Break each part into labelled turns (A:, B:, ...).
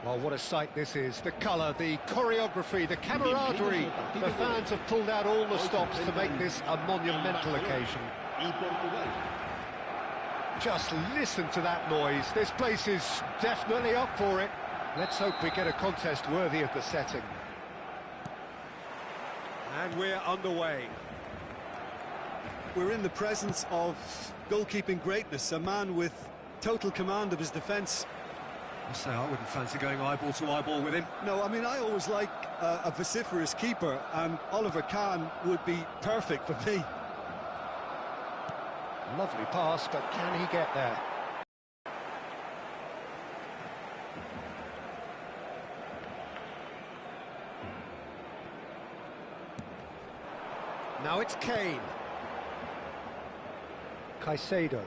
A: Well, what a sight this is. The colour, the choreography, the camaraderie. The fans have pulled out all the stops to make this a monumental occasion. Just listen to that noise. This place is definitely up for it. Let's hope we get a contest worthy of the setting. And we're underway.
B: We're in the presence of goalkeeping greatness, a man with total command of his defence.
A: I say I wouldn't fancy going eyeball to eyeball with him.
B: No, I mean, I always like a vociferous keeper, and Oliver Kahn would be perfect for me.
A: Lovely pass, but can he get there? Now it's Kane. Caicedo.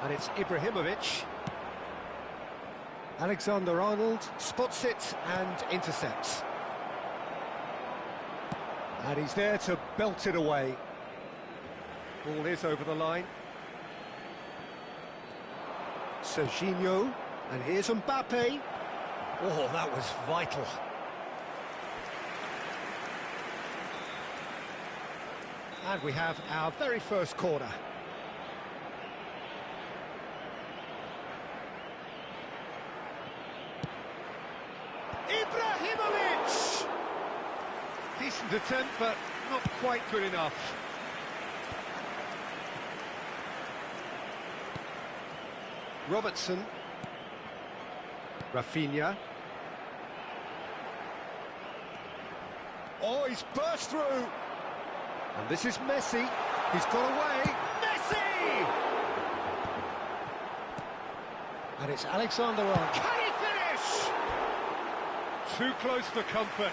A: And it's Ibrahimovic. Alexander-Arnold spots it and intercepts. And he's there to belt it away. Ball is over the line. Serginho. And here's Mbappe. Oh, that was vital. And we have our very first corner. Ibrahimovic! Decent attempt, but not quite good enough. Robertson. Rafinha. Oh, he's burst through! And this is Messi. He's got away. Messi! And it's Alexander-Arnold. Can he finish? Too close for comfort.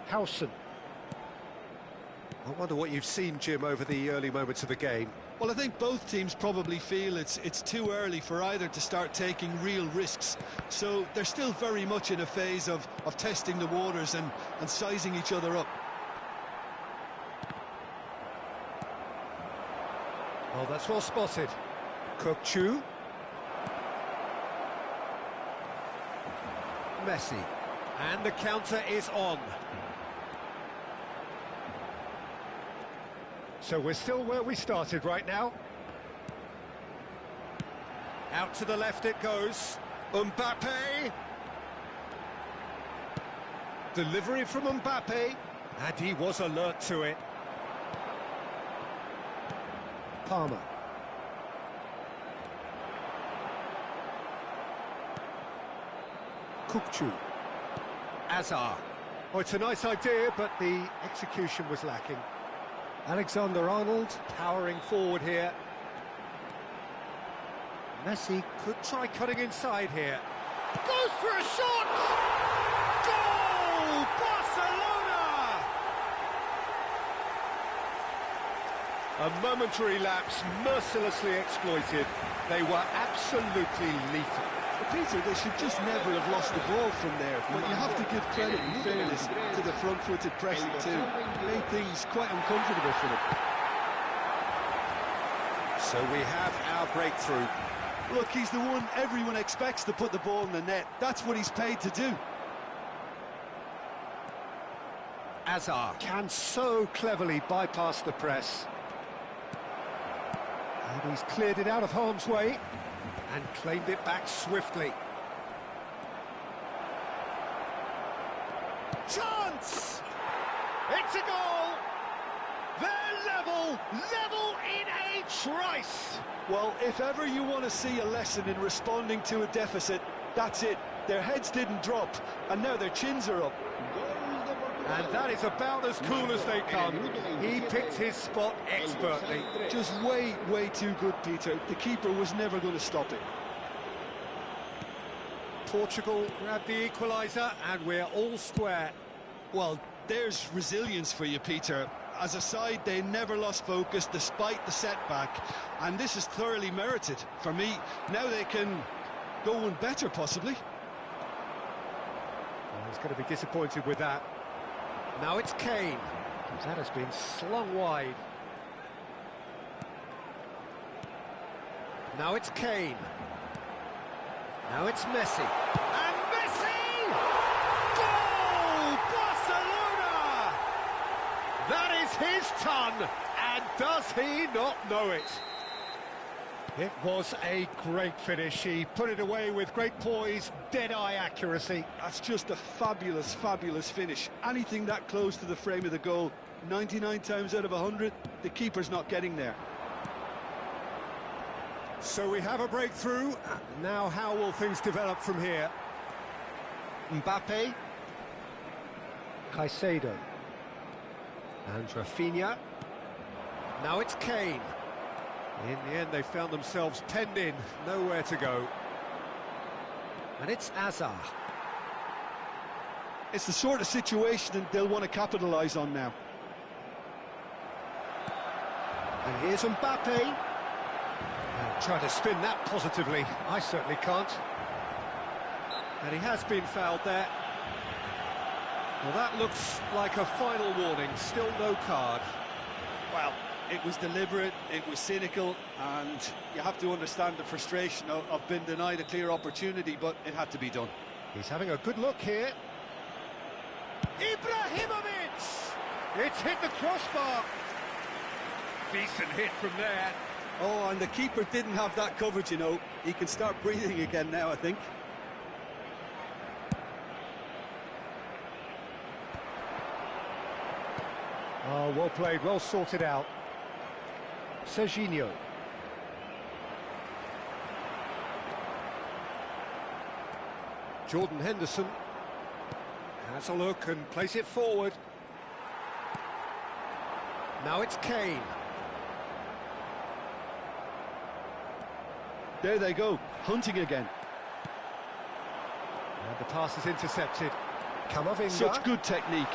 A: Howson. I wonder what you've seen, Jim, over the early moments of the game.
B: Well, I think both teams probably feel it's too early for either to start taking real risks. So they're still very much in a phase of testing the waters and sizing each other up.
A: Well, that's well spotted. Kokchu. Messi. And the counter is on. So we're still where we started right now. Out to the left it goes. Mbappe. Delivery from Mbappe. And he was alert to it. Palmer. Kokchu. Azar. Oh, it's a nice idea, but the execution was lacking. Alexander-Arnold powering forward here. Messi could try cutting inside here. Goes for a shot! Goal! Barcelona! A momentary lapse mercilessly exploited. They were absolutely lethal.
B: Peter, they should just never have lost the ball from there, but you have to give credit and fairness to the front-footed pressing too. Made things quite uncomfortable for them.
A: So we have our breakthrough.
B: Look, he's the one everyone expects to put the ball in the net. That's what he's paid to do.
A: Azar can so cleverly bypass the press. And he's cleared it out of harm's way. And claimed it back swiftly. Chance! It's a goal! They're level in a trice!
B: Well, if ever you want to see a lesson in responding to a deficit, that's it. Their heads didn't drop, and now their chins are up.
A: And that is about as cool as they come. He picked his spot expertly.
B: Just way too good, Peter. The keeper was never going to stop it.
A: Portugal grabbed the equaliser, and we're all square.
B: Well, there's resilience for you, Peter. As a side, they never lost focus despite the setback, and this is thoroughly merited. For me, now they can go one better, possibly.
A: He's going to be disappointed with that. Now it's Kane. That has been slung wide. Now it's Kane. Now it's Messi. And Messi! Goal! Barcelona! That is his ton, and does he not know it? It was a great finish. He put it away with great poise, dead-eye accuracy.
B: That's just a fabulous, fabulous finish. Anything that close to the frame of the goal, 99 times out of 100, the keeper's not getting there.
A: So we have a breakthrough. Now how will things develop from here? Mbappe. Caicedo. And Rafinha. Now it's Kane. In the end, they found themselves penned in, nowhere to go. And it's Hazard.
B: It's the sort of situation that they'll want to capitalise on now.
A: And here's Mbappe. Try to spin that positively. I certainly can't. And he has been fouled there. Well, that looks like a final warning. Still no card.
B: Well, it was deliberate, it was cynical, and you have to understand the frustration of being denied a clear opportunity, but it had to be done.
A: He's having a good look here. Ibrahimovic! It's hit the crossbar. Decent hit from there.
B: Oh, and the keeper didn't have that coverage, you know. He can start breathing again now, I think.
A: Oh, well played, well sorted out. Serginho. Jordan Henderson has a look and plays it forward. Now it's Kane.
B: There they go, hunting again.
A: And the pass is intercepted. Camavinga.
B: Such good technique.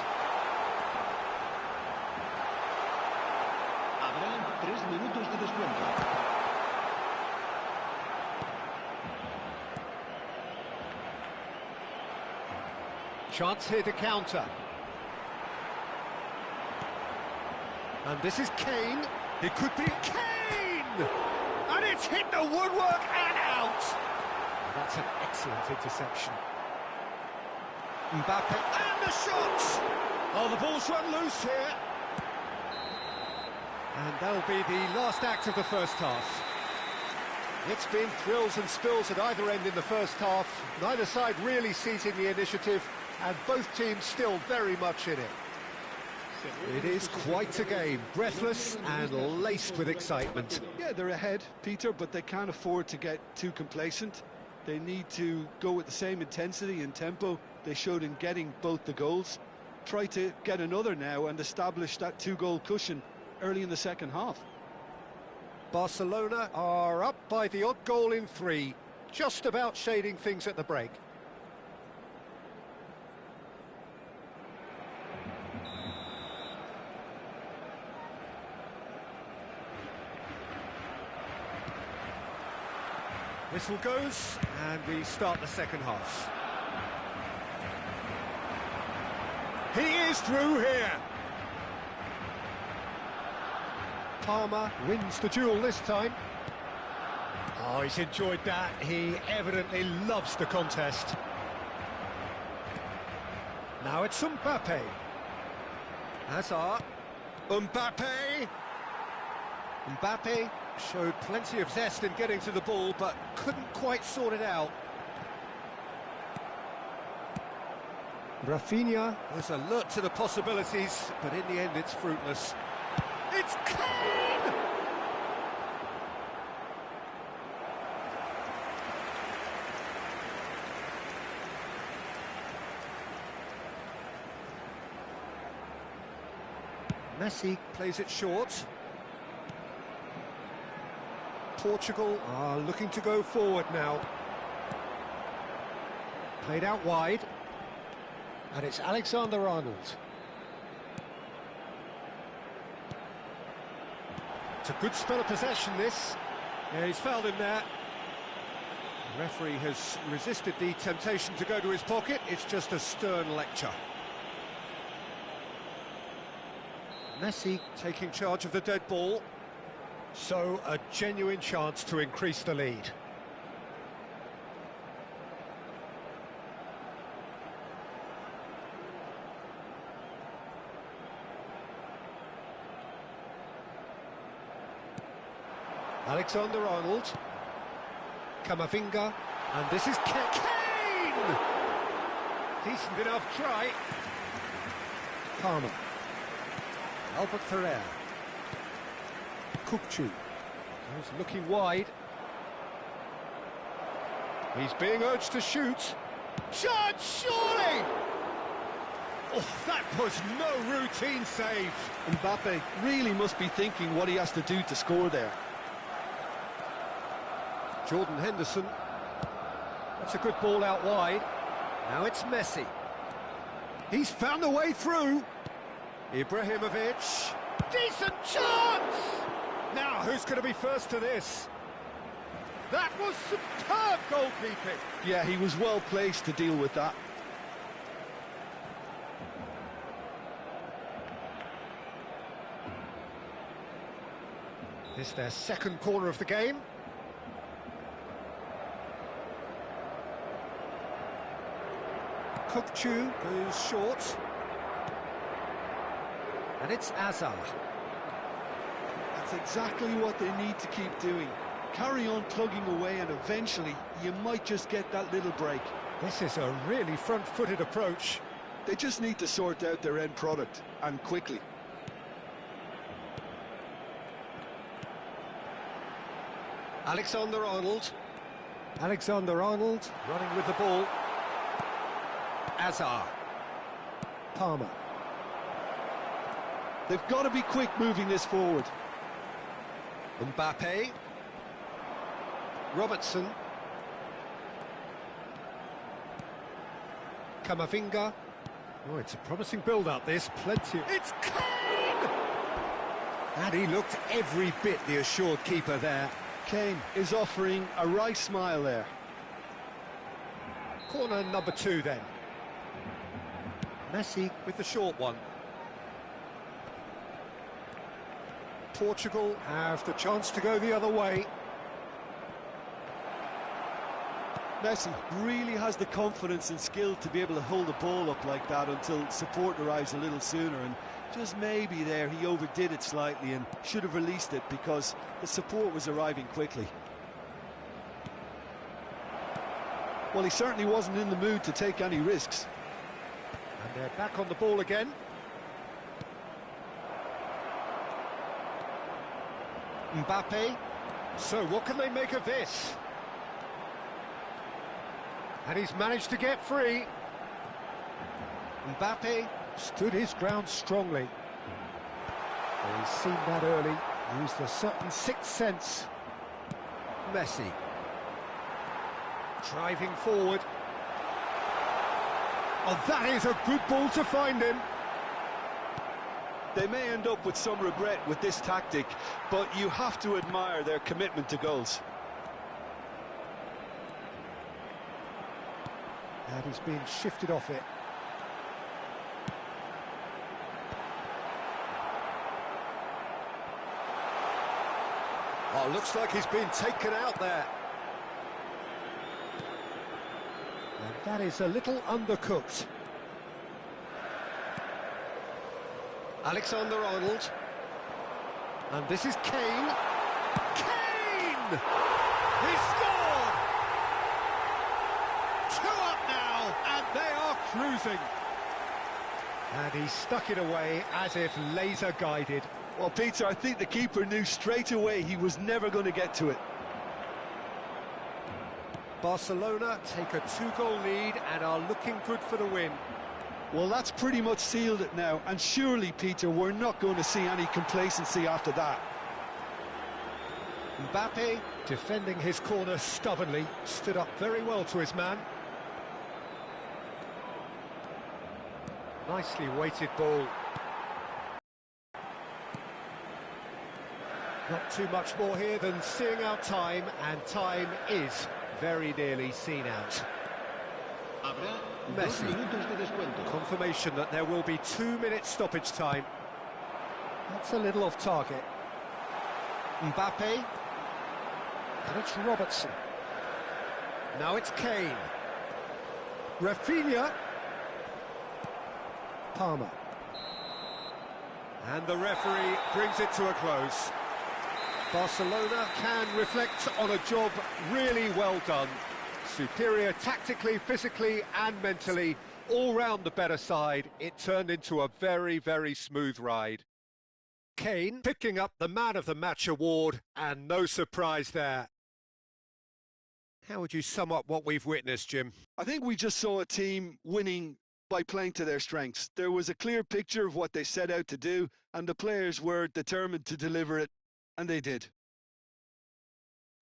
A: Chance here to counter. And this is Kane. It could be Kane! And it's hit the woodwork and out! That's an excellent interception. Mbappe, and the shot! Oh, the ball's run loose here. And that'll be the last act of the first half. It's been thrills and spills at either end in the first half. Neither side really seizing the initiative, and both teams still very much in it. It is quite a game, breathless and laced with excitement.
B: Yeah, they're ahead, Peter, but they can't afford to get too complacent. They need to go with the same intensity and tempo they showed in getting both the goals. Try to get another now and establish that two-goal cushion early in the second half.
A: Barcelona are up by the odd goal in 3, just about shading things at the break. Whistle goes, and we start the second half. He is through here. Palmer wins the duel this time. Oh, he's enjoyed that. He evidently loves the contest. Now it's Mbappe. Hazard. Mbappe. Mbappe showed plenty of zest in getting to the ball, but couldn't quite sort it out. Rafinha is alert to the possibilities, but in the end it's fruitless. It's Kane! Messi plays it short. Portugal are looking to go forward now. Played out wide. And it's Alexander-Arnold. It's a good spell of possession, this. Yeah, he's fouled him there. The referee has resisted the temptation to go to his pocket. It's just a stern lecture. Messi taking charge of the dead ball. So, a genuine chance to increase the lead. Alexander-Arnold. Camavinga. And this is Kane! Decent enough try. Palmer. Albert Ferrer. Kupchu. He's looking wide. He's being urged to shoot. Shot, surely! Oh, that was no routine save.
B: Mbappe really must be thinking what he has to do to score there.
A: Jordan Henderson. That's a good ball out wide. Now it's Messi. He's found a way through. Ibrahimovic. Decent chance! Now, who's going to be first to this? That was superb goalkeeping.
B: Yeah, he was well placed to deal with that.
A: This is their second corner of the game. Kupchu goes short. And it's Azar.
B: That's exactly what they need to keep doing. Carry on plugging away and eventually you might just get that little break.
A: This is a really front-footed approach.
B: They just need to sort out their end product, and quickly.
A: Alexander-Arnold. Alexander-Arnold running with the ball. Azar. Palmer.
B: They've got to be quick moving this forward.
A: Mbappe. Robertson. Camavinga. Oh, it's a promising build-up, this. Plenty. It's Kane! And he looked every bit the assured keeper there.
B: Kane is offering a right smile there.
A: Corner number 2 then. Messi with the short one. Portugal have the chance to go the other way.
B: Messi really has the confidence and skill to be able to hold the ball up like that until support arrives a little sooner, and just maybe there he overdid it slightly and should have released it because the support was arriving quickly. Well, he certainly wasn't in the mood to take any risks.
A: And they're back on the ball again. Mbappe. So what can they make of this? And he's managed to get free. Mbappe stood his ground strongly. Well, he's seen that early, used a certain sixth sense. Messi. Driving forward. Oh, that is a good ball to find him.
B: They may end up with some regret with this tactic, but you have to admire their commitment to goals.
A: And he's being shifted off it. Oh, looks like he's been taken out there. And that is a little undercooked. Alexander-Arnold. And this is Kane. Kane! He scored! 2 up now, and they are cruising. And he stuck it away as if laser-guided.
B: Well, Peter, I think the keeper knew straight away he was never going to get to it.
A: Barcelona take a 2-goal lead and are looking good for the win.
B: Well, that's pretty much sealed it now, and surely, Peter, we're not going to see any complacency after that.
A: Mbappe, defending his corner stubbornly, stood up very well to his man. Nicely weighted ball. Not too much more here than seeing out time, and time is very nearly seen out.
C: Habrá 2
A: Messi.
C: minutos de descuento.
A: Confirmation that there will be 2 minutes stoppage time. That's a little off target. Mbappe. And it's Robertson. Now it's Kane. Rafinha. Palmer. And the referee brings it to a close. Barcelona can reflect on a job really well done. Superior tactically, physically and mentally, all round the better side. It turned into a very, very smooth ride. Kane picking up the Man of the Match award, and no surprise there. How would you sum up what we've witnessed, Jim?
B: I think we just saw a team winning by playing to their strengths. There was a clear picture of what they set out to do, and the players were determined to deliver it, and they did.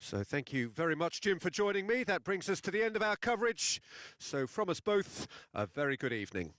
A: So thank you very much, Jim, for joining me. That brings us to the end of our coverage. So from us both, a very good evening.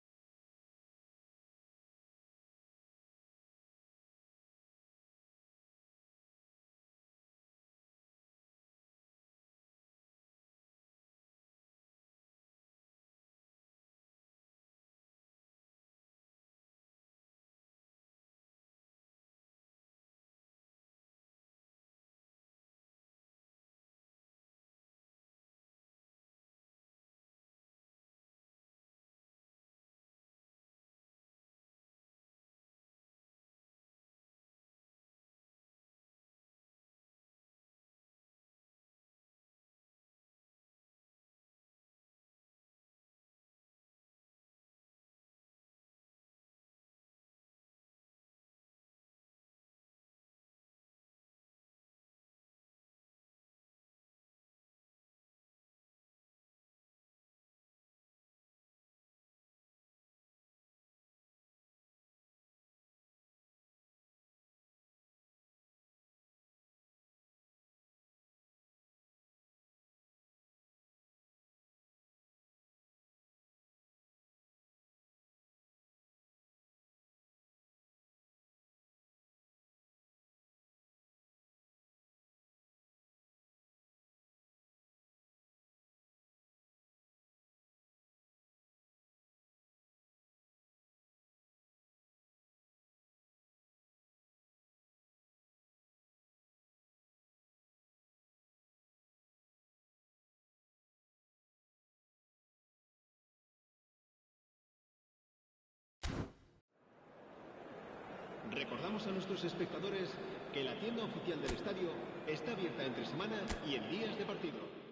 C: Recordamos a nuestros espectadores que la tienda oficial del estadio está abierta entre semana y en días de partido.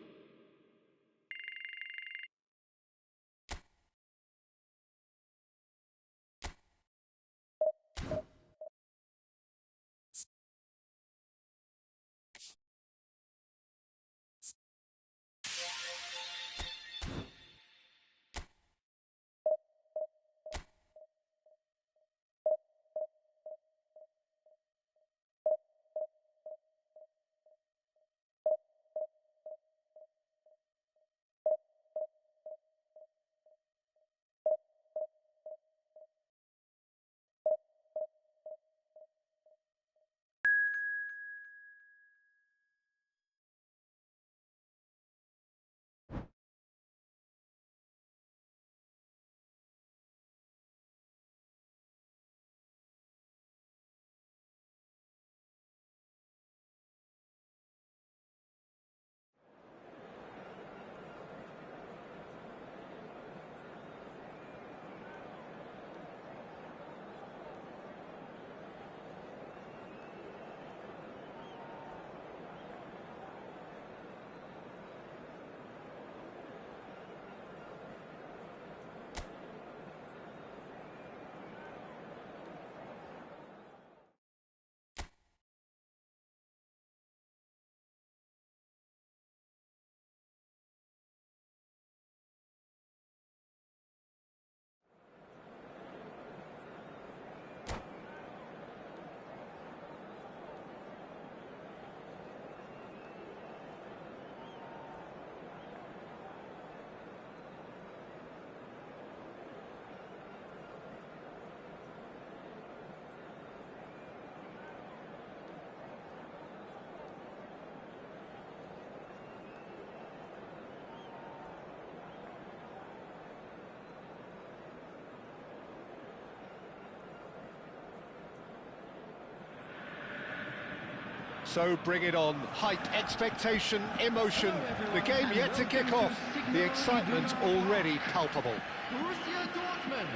A: So bring it on. Hype, expectation, emotion. The game yet to kick off. The excitement already palpable.
C: Borussia Dortmund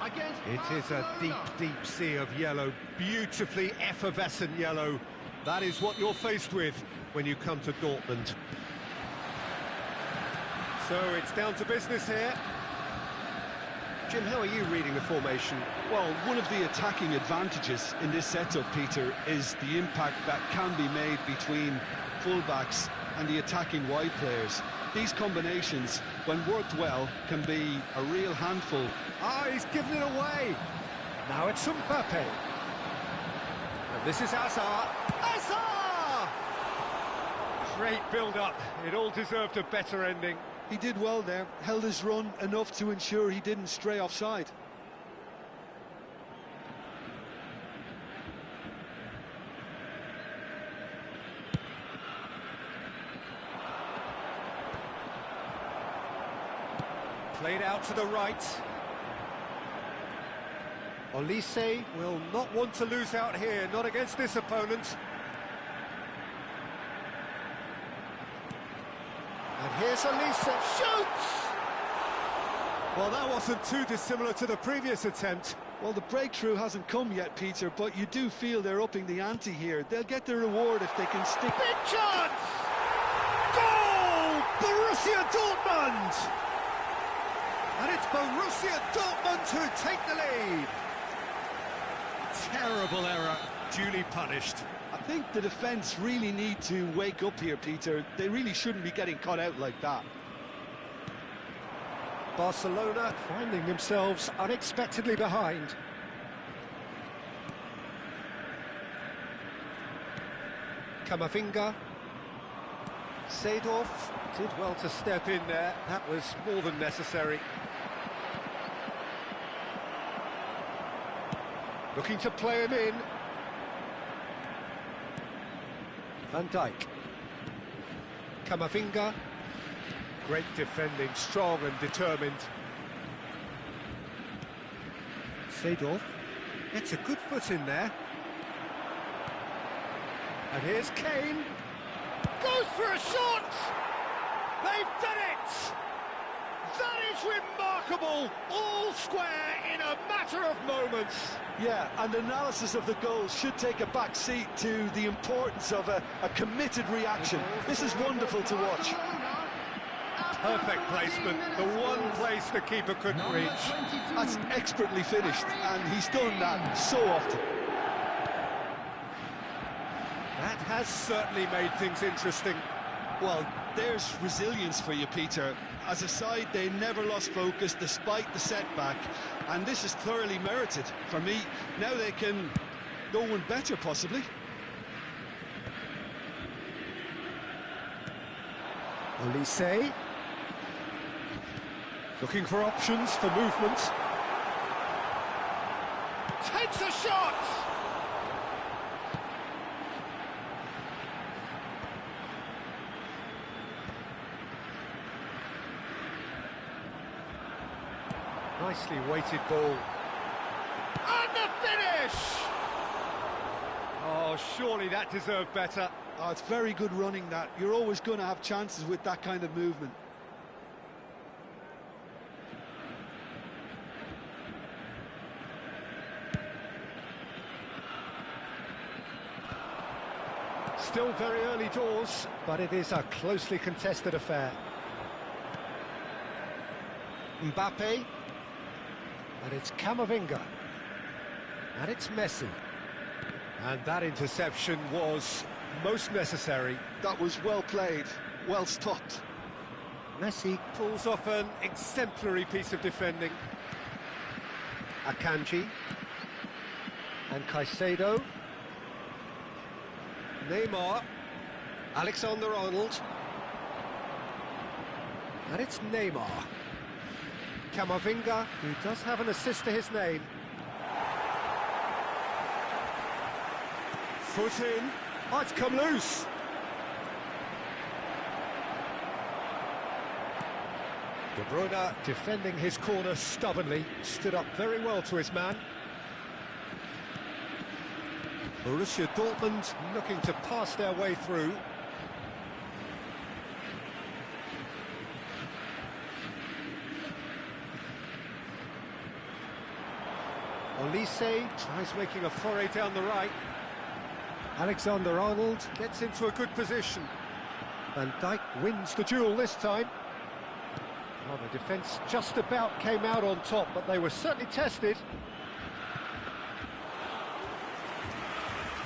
C: against
A: It is a deep, deep sea of yellow. Beautifully effervescent yellow. That is what you're faced with when you come to Dortmund. So it's down to business here. Jim, how are you reading the formation?
B: Well, one of the attacking advantages in this setup, Peter, is the impact that can be made between fullbacks and the attacking wide players. These combinations, when worked well, can be a real handful.
A: Ah, he's given it away. Now it's Mbappe. And this is Hazard. Hazard! Great build-up. It all deserved a better ending.
B: He did well there, held his run enough to ensure he didn't stray offside.
A: Played out to the right. Olise will not want to lose out here, not against this opponent. And here's Olise, shoots! Well, that wasn't too dissimilar to the previous attempt.
B: Well, the breakthrough hasn't come yet, Peter, but you do feel they're upping the ante here. They'll get their reward if they can stick.
A: Big chance! Goal! Borussia Dortmund! And it's Borussia Dortmund who take the lead. Terrible error, duly punished.
B: I think the defence really need to wake up here, Peter. They really shouldn't be getting caught out like that.
A: Barcelona finding themselves unexpectedly behind. Camavinga. Seedorf did well to step in there. That was more than necessary. Looking to play him in. Van Dijk. Camavinga. Great defending, strong and determined. Seedorf gets a good foot in there. And here's Kane. Goes for a shot! They've done it! That is remarkable! All square in a matter of moments.
B: Yeah, and analysis of the goal should take a back seat to the importance of a committed reaction. This is wonderful to watch.
A: Perfect placement, the one place the keeper couldn't reach.
B: That's expertly finished, and he's done that so often.
A: That has certainly made things interesting.
B: Well, there's resilience for you, Peter. As a side, they never lost focus despite the setback, and this is thoroughly merited. For me, now they can go one better, possibly.
A: Olise. Looking for options for movement. Takes a shot! Nicely weighted ball. And the finish! Oh, surely that deserved better.
B: Oh, it's very good running, that. You're always going to have chances with that kind of movement.
A: Still very early doors, but it is a closely contested affair. Mbappe. And it's Camavinga. And it's Messi. And that interception was most necessary.
B: That was well played, well stopped.
A: Messi pulls off an exemplary piece of defending. Akanji. And Caicedo. Neymar. Alexander-Arnold. And it's Neymar. Camavinga, who does have an assist to his name. Foot in. Oh, it's come loose. De Bruyne defending his corner stubbornly, stood up very well to his man. Borussia Dortmund looking to pass their way through. Olise tries making a foray down the right. Alexander-Arnold gets into a good position. Van Dijk wins the duel this time. Well, the defence just about came out on top, but they were certainly tested.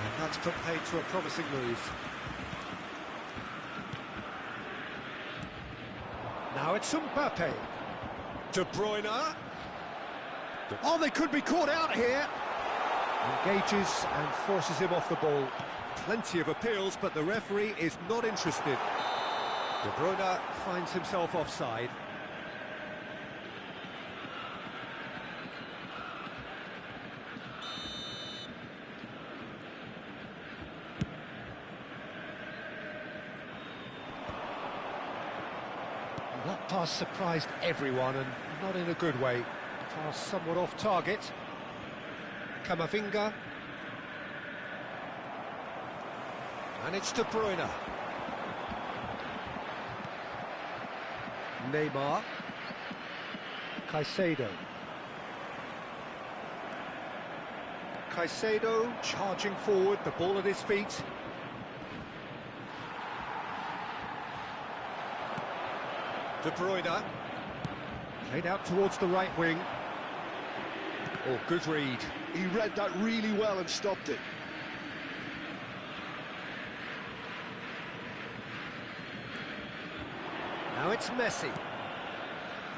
A: And that's put paid to a promising move. Now it's Mbappe. De Bruyne. Oh, they could be caught out here. Engages and forces him off the ball. Plenty of appeals, but the referee is not interested. De Bruyne finds himself offside. That pass surprised everyone, and not in a good way. Pass somewhat off target. Camavinga. And it's De Bruyne. Neymar. Caicedo. Caicedo charging forward, the ball at his feet. De Bruyne. Played out towards the right wing. Oh, good read.
B: He read that really well and stopped it.
A: Now it's Messi.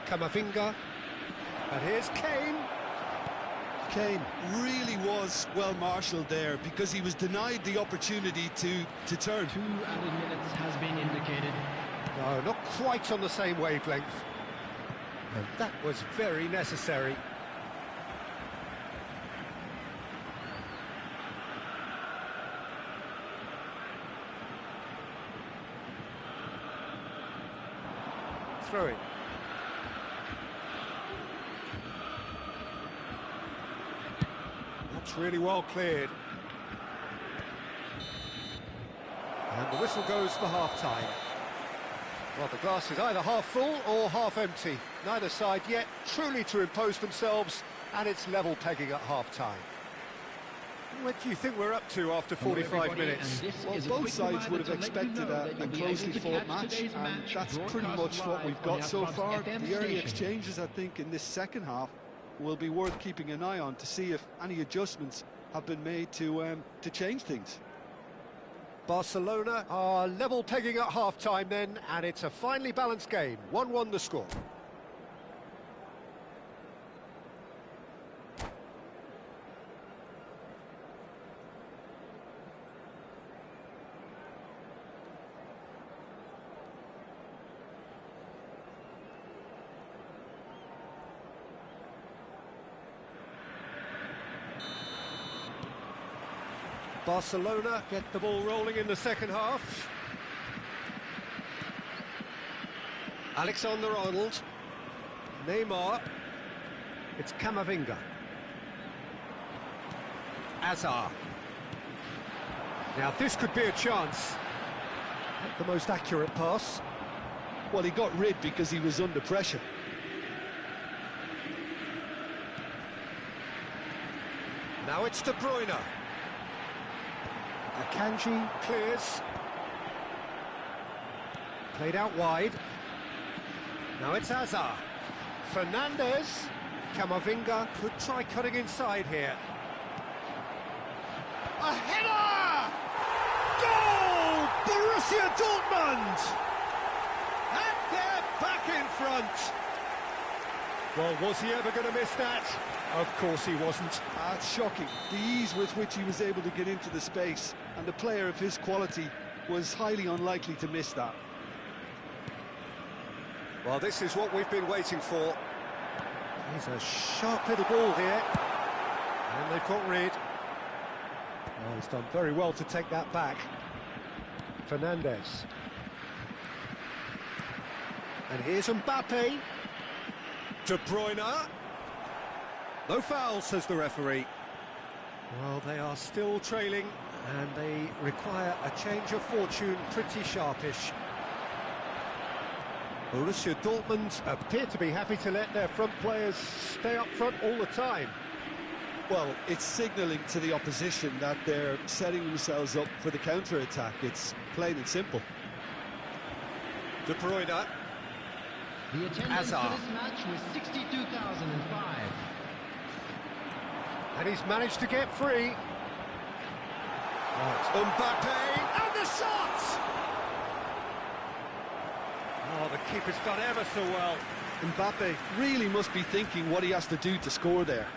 A: Camavinga. And here's Kane.
B: Kane really was well marshalled there because he was denied the opportunity to turn.
C: 2 added minutes has been indicated.
A: No, not quite on the same wavelength. And that was very necessary. Throw it. That's really well cleared. And the whistle goes for half-time. Well, the glass is either half full or half empty. Neither side yet truly to impose themselves, and it's level pegging at half-time. What do you think we're up to after 45 minutes?
B: Well, both sides would have expected a closely fought match, and that's pretty much what we've got so far. The early exchanges, I think, in this second half will be worth keeping an eye on to see if any adjustments have been made to change things.
A: Barcelona are level pegging at half-time then, and it's a finely balanced game. 1-1 the score. Barcelona get the ball rolling in the second half. Alexander-Arnold. Neymar. It's Camavinga. Azar. Now this could be a chance. Not the most accurate pass.
B: Well, he got rid because he was under pressure.
A: Now it's De Bruyne. Akanji clears. Played out wide. Now it's Azar. Fernandez. Camavinga could try cutting inside here. A header! Goal! Borussia Dortmund! And they're back in front. Well, was he ever going to miss that? Of course he wasn't.
B: That's shocking. The ease with which he was able to get into the space, and the player of his quality was highly unlikely to miss that.
A: Well, this is what we've been waiting for. He's a sharp little ball here. And they've got rid. Oh, he's done very well to take that back. Fernandez. And here's Mbappe. De Bruyne. No foul, says the referee. Well, they are still trailing, and they require a change of fortune pretty sharpish. Borussia Dortmund appear to be happy to let their front players stay up front all the time.
B: Well, it's signalling to the opposition that they're setting themselves up for the counter-attack. It's plain and simple.
A: De Bruyne.
D: The attendance
A: Hazard.
D: for this match was 62,005.
A: And he's managed to get free. Right. Mbappe, and the shot! Oh, the keeper's done ever so well.
B: Mbappe really must be thinking what he has to do to score there.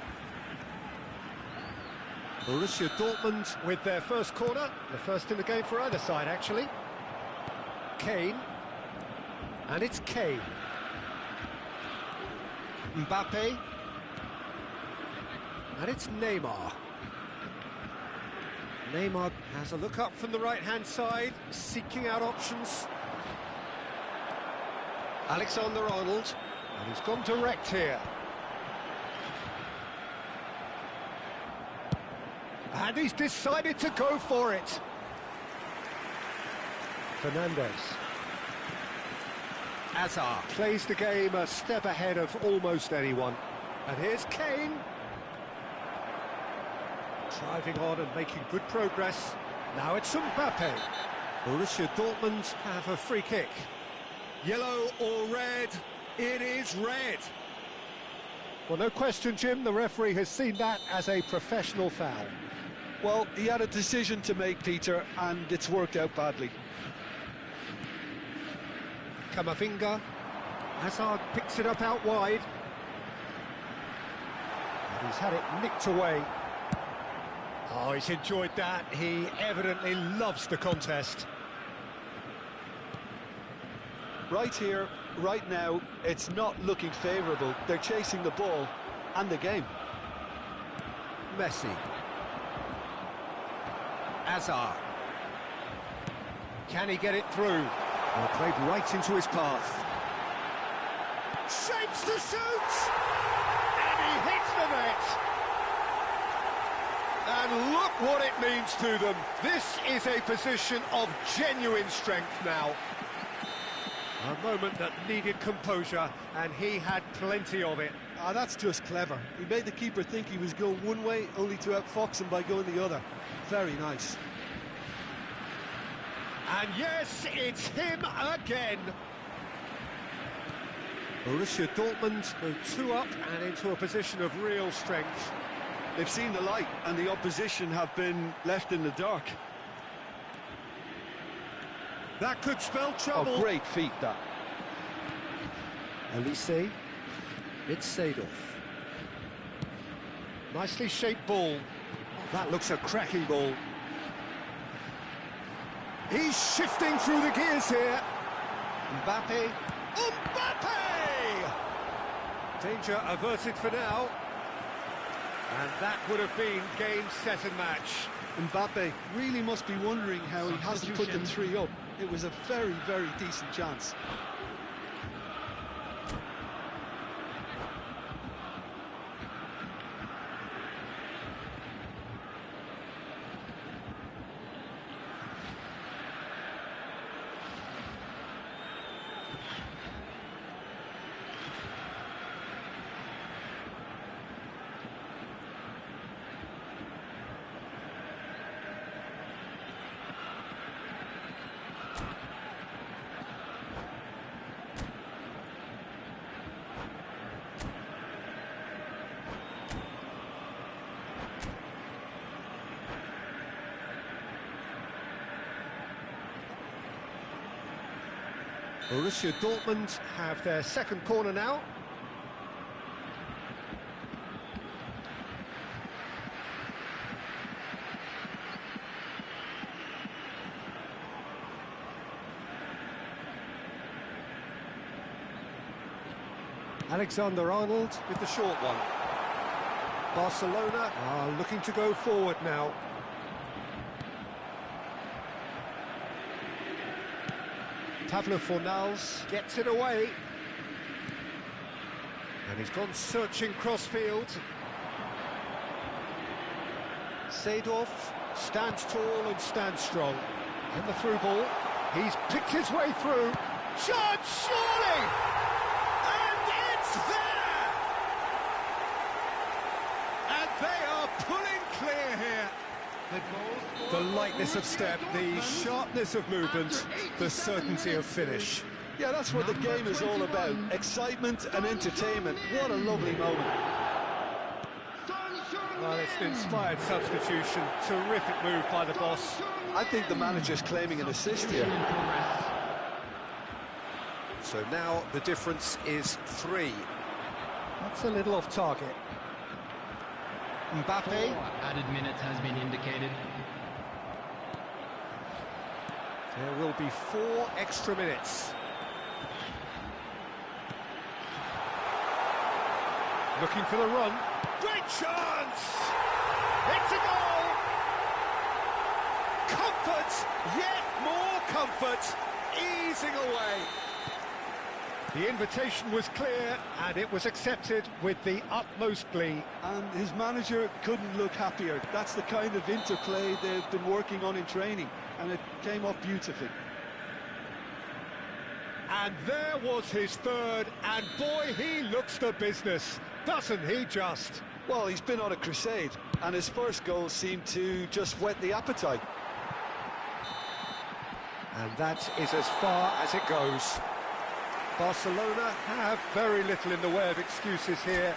A: Borussia Dortmund with their first corner, the first in the game for either side, actually. Kane. And it's Kane. Mbappe. And it's Neymar. Neymar has a look up from the right-hand side, seeking out options. Alexander-Arnold, and he's gone direct here. And he's decided to go for it. Fernandez. Hazard plays the game a step ahead of almost anyone. And here's Kane. Driving on and making good progress. Now it's Mbappe. Borussia Dortmund have a free kick. Yellow or red? It is red. Well, no question, Jim, the referee has seen that as a professional foul.
B: Well, he had a decision to make, Peter, and it's worked out badly.
A: Camavinga. Hazard picks it up out wide. And he's had it nicked away. Oh, he's enjoyed that. He evidently loves the contest.
B: Right here, right now, it's not looking favourable. They're chasing the ball and the game.
A: Messi. Hazard. Can he get it through? Well, played right into his path. Shapes to shoot! And he hits the net! And look what it means to them. This is a position of genuine strength now. A moment that needed composure, and he had plenty of it.
B: Ah, that's just clever. He made the keeper think he was going one way, only to outfox him by going the other. Very nice.
A: And yes, it's him again. Borussia Dortmund go 2 up and into a position of real strength.
B: They've seen the light, and the opposition have been left in the dark.
A: That could spell trouble.
B: Oh, great feat, that.
A: Elise. It's Seedorf. Nicely shaped ball. That looks a cracking ball. He's shifting through the gears here. Mbappe. Mbappe! Danger averted for now. And that would have been game, set and match.
B: Mbappe really must be wondering how he hasn't put the 3 up. It was a very, very decent chance.
A: Borussia Dortmund have their second corner now. Alexander-Arnold with the short one. Barcelona are looking to go forward now. Pablo Fornals gets it away. And he's gone searching crossfield. Seedorf stands tall and stands strong. And the through ball, he's picked his way through. Shot, surely! And it's there! And they are pulling clear here.
E: The lightness of step, the sharpness of movement, the certainty of finish.
B: Yeah, that's what the game is all about. Excitement and entertainment. What a lovely moment.
E: Well, it's an inspired substitution. Terrific move by the boss.
B: I think the manager's claiming an assist here.
E: So now the difference is 3.
A: That's a little off target. Mbappe.
D: 4 added minutes has been indicated.
A: There will be 4 extra minutes. Looking for the run. Great chance! It's a goal! Comfort, yet more comfort, easing away. The invitation was clear, and it was accepted with the utmost glee.
B: And his manager couldn't look happier. That's the kind of interplay they've been working on in training, and it came off beautifully.
A: And there was his third, and boy, he looks the business, doesn't he just?
B: Well, he's been on a crusade, and his first goal seemed to just whet the appetite.
A: And that is as far as it goes. Barcelona have very little in the way of excuses here,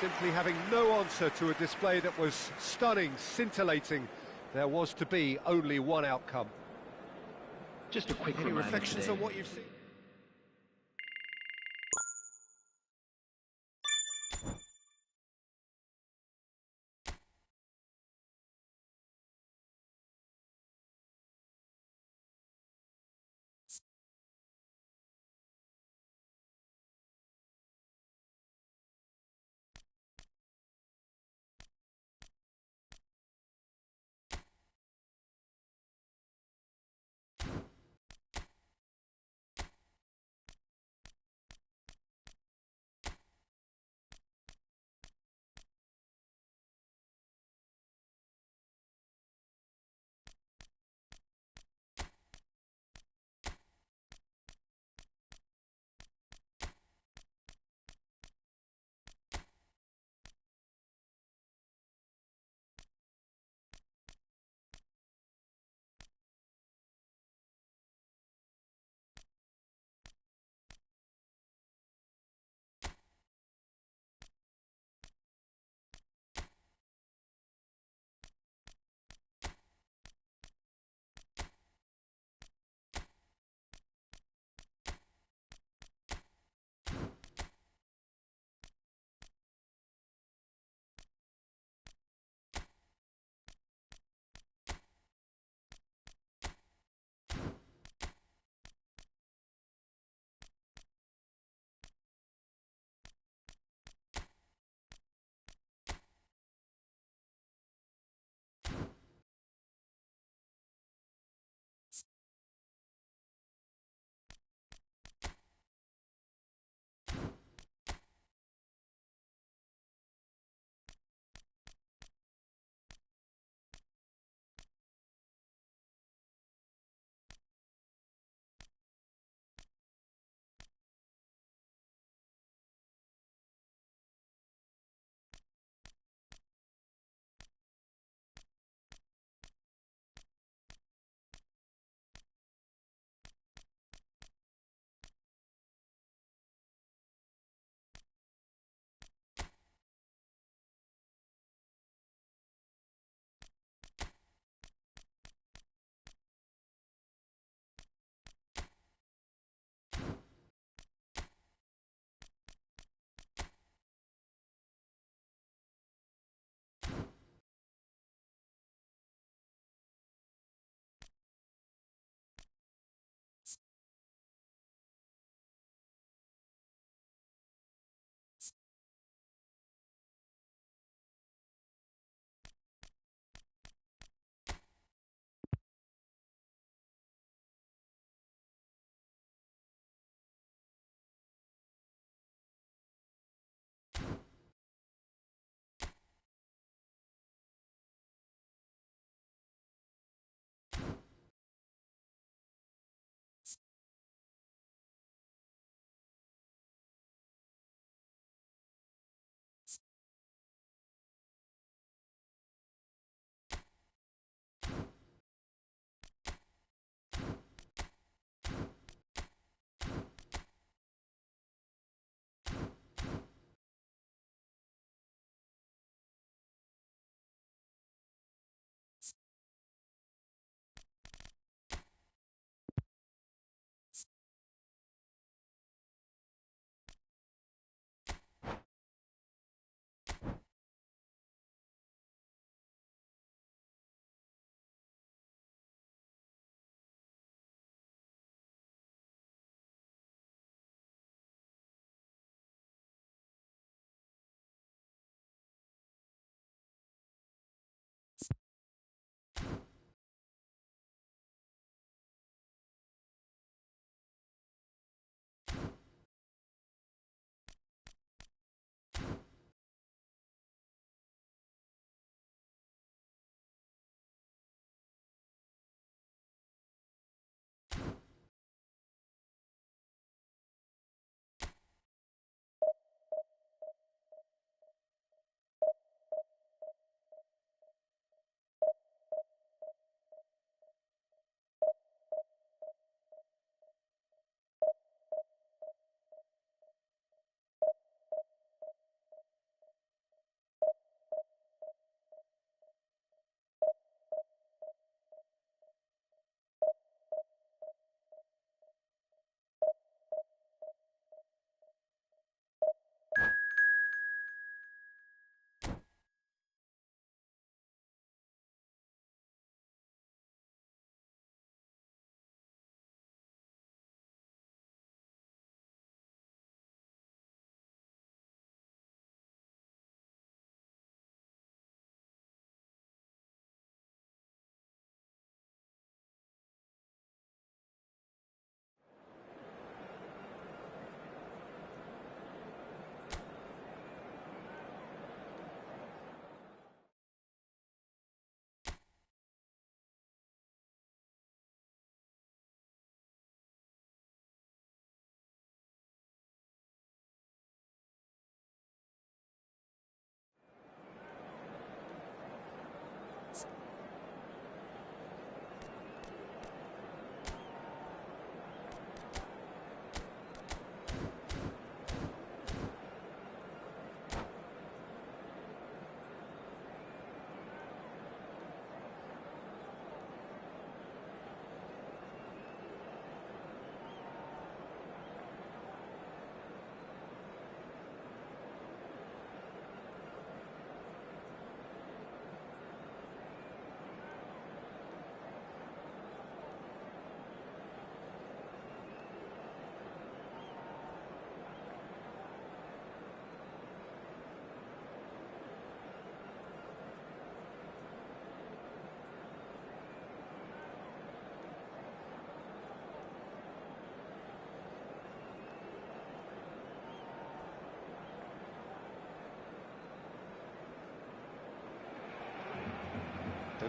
A: simply having no answer to a display that was stunning, scintillating. There was to be only one outcome.
D: Just a quick
A: Any
D: reminder
A: reflections
D: today.
A: on what you've seen?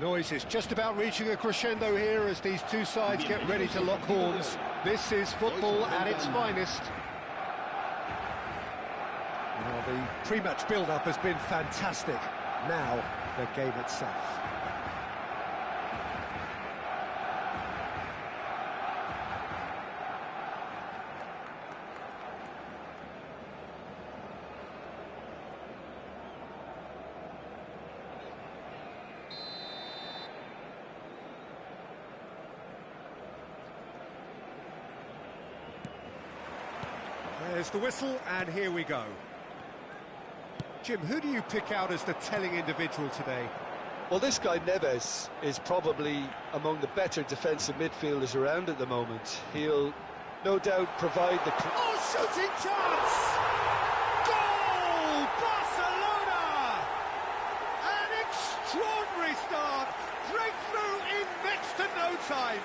E: noise is just about reaching a crescendo here as these two sides get ready to lock horns. This is football at its finest. Well, the pre-match build-up has been fantastic. Now, the game itself. There's the whistle, and here we go. Jim, who do you pick out as the telling individual today?
B: Well, this guy Neves is probably among the better defensive midfielders around at the moment. He'll no doubt provide the...
A: Oh, shooting chance! Goal! Barcelona! An extraordinary start. Breakthrough in next to no time.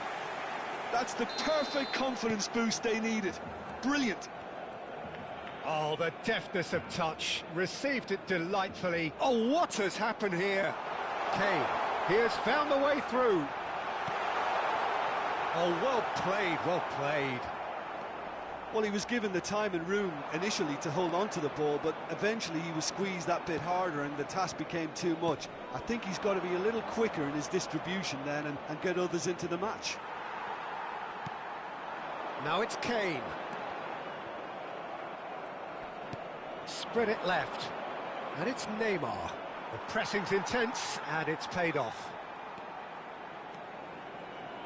B: That's the perfect confidence boost they needed. Brilliant.
E: Oh, the deftness of touch. Received it delightfully. Oh, what has happened here? Kane, he has found the way through. Oh, well played, well played.
B: Well, he was given the time and room initially to hold on to the ball, but eventually he was squeezed that bit harder and the task became too much. I think he's got to be a little quicker in his distribution then and get others into the match.
E: Now it's Kane. Spread it left. And it's Neymar. The pressing's intense, and it's paid off.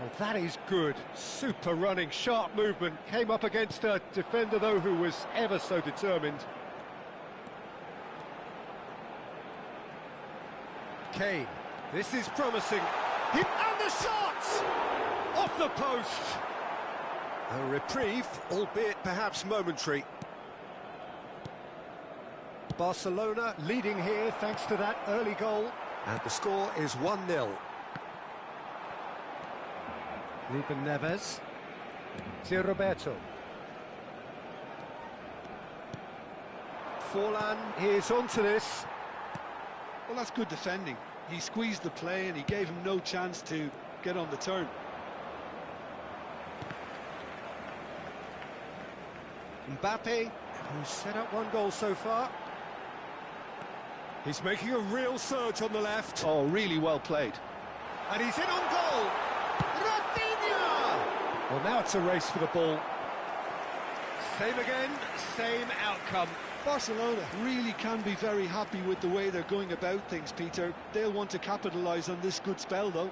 E: Well, that is good. Super running, sharp movement. Came up against a defender, though, who was ever so determined. Kane. This is promising. And the shot! Off the post! A reprieve, albeit perhaps momentary. Barcelona leading here thanks to that early goal. And the score is 1-0. Ruben Neves. Zé Roberto. Forlan is onto this.
B: Well, that's good defending. He squeezed the play and he gave him no chance to get on the turn.
E: Mbappe, who's set up one goal so far. He's making a real surge on the left.
B: Oh, really well played.
E: And he's in on goal. Rafinha! Well, now it's a race for the ball. Same again, same outcome.
B: Barcelona really can be very happy with the way they're going about things, Peter. They'll want to capitalise on this good spell, though.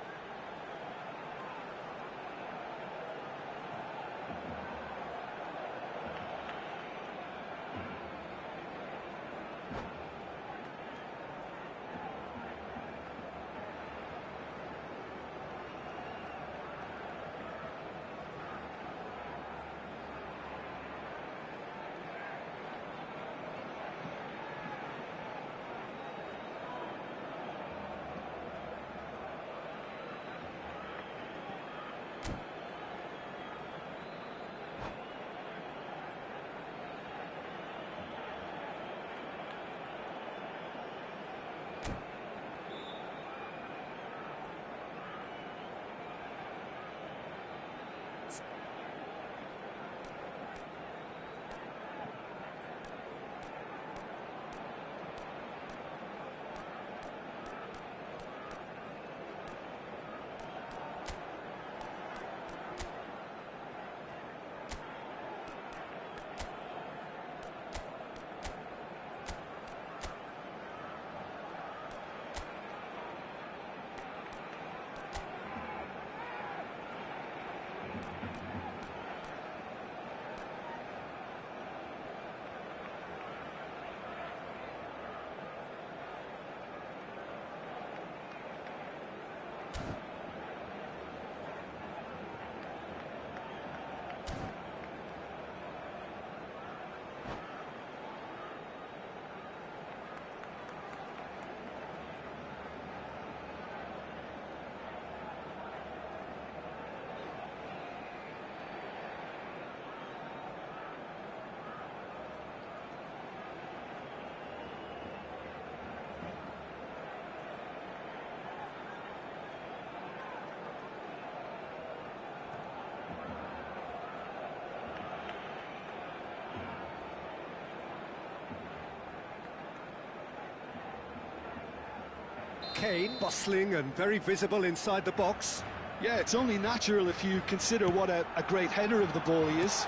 E: Kane, bustling and very visible inside the box.
B: Yeah, it's only natural if you consider what a great header of the ball he is.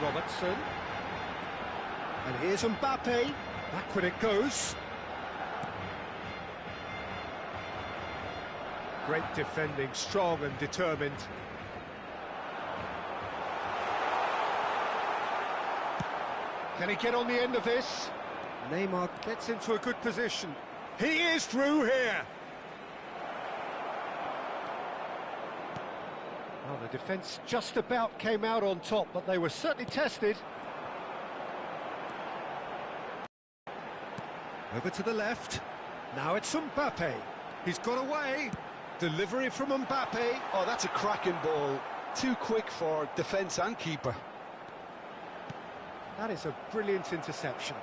E: Robertson. And here's Mbappe. Back when it goes. Great defending, strong and determined. Can he get on the end of this? Neymar gets into a good position. He is through here. Well, the defence just about came out on top, but they were certainly tested. Over to the left. Now it's Mbappe. He's got away. Delivery from Mbappe.
B: Oh, that's a cracking ball. Too quick for defence and keeper.
E: That is a brilliant interception.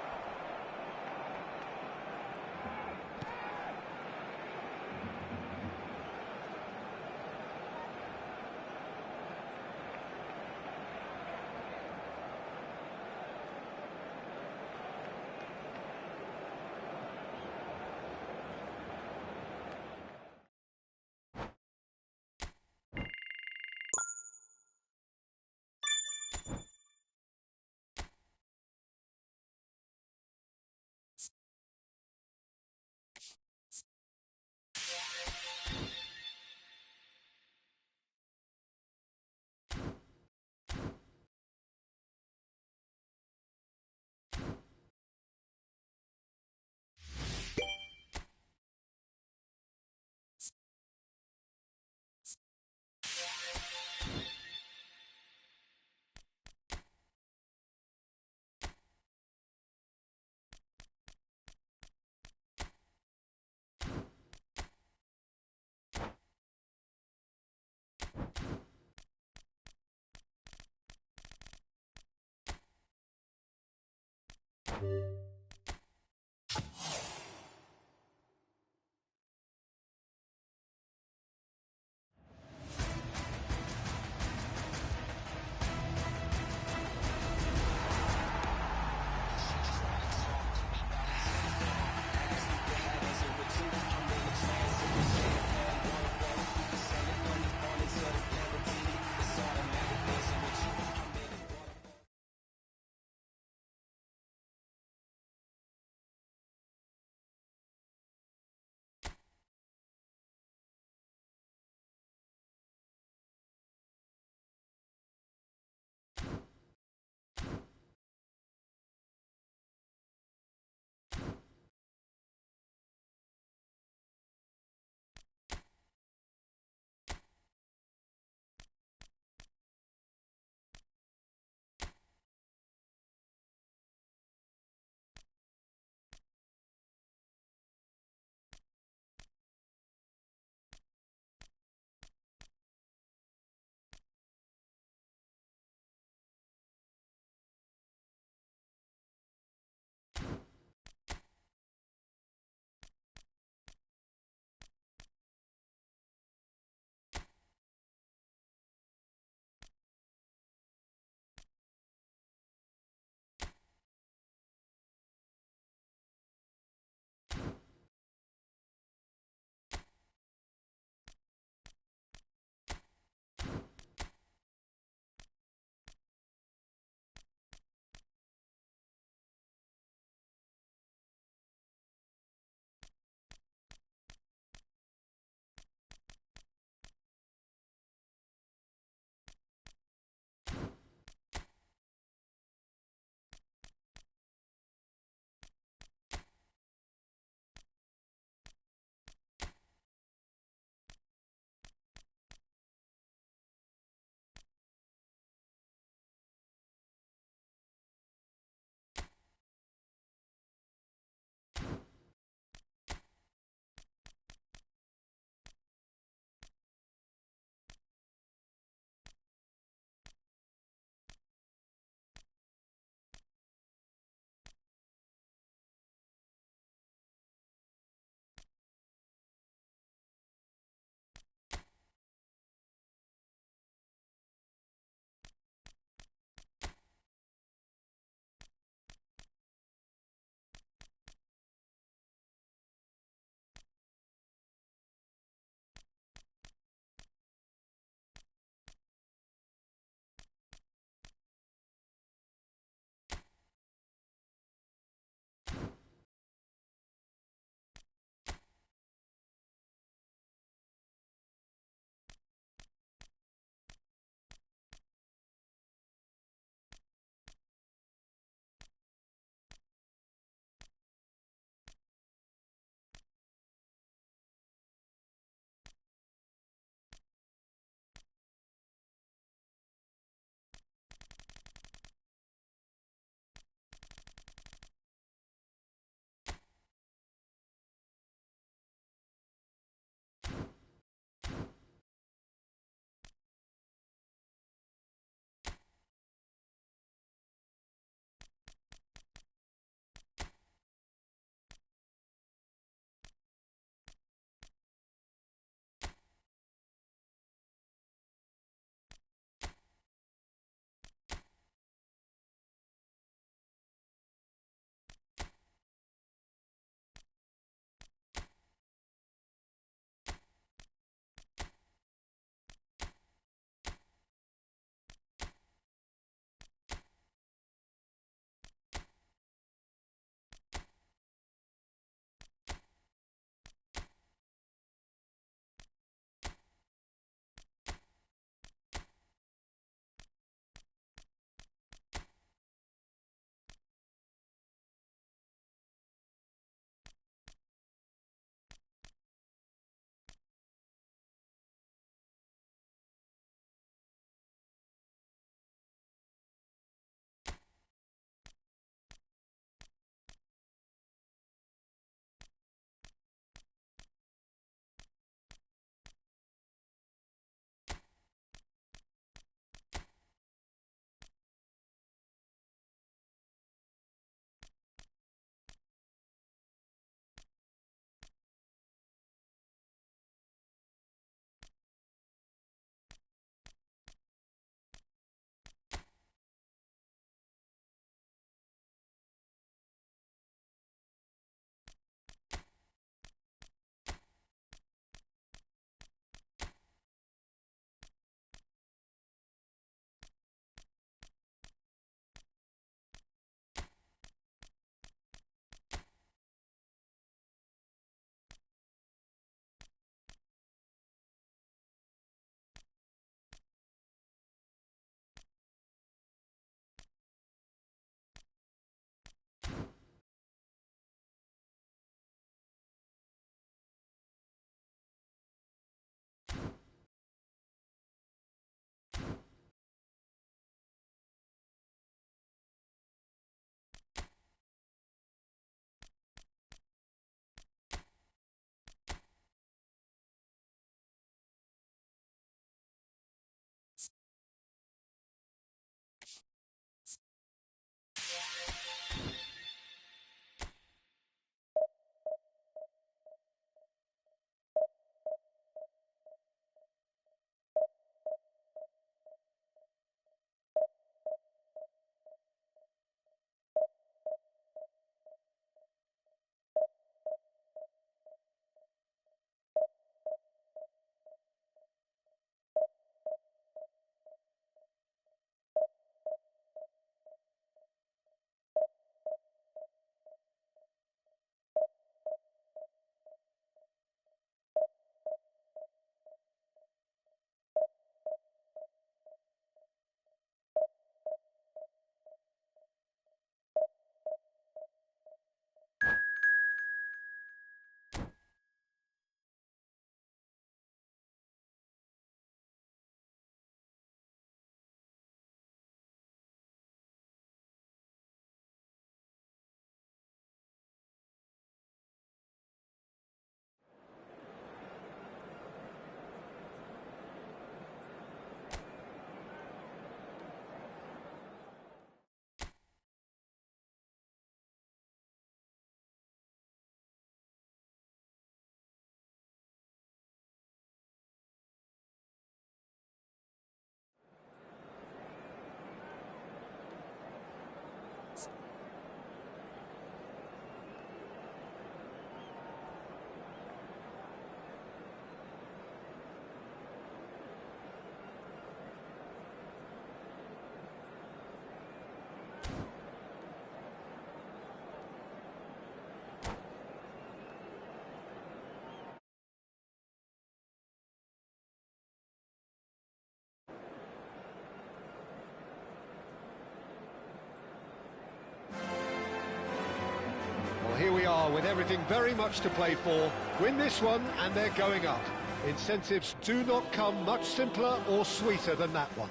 E: here we are with everything very much to play for. Win this one and they're going up. Incentives do not come much simpler or sweeter than that one.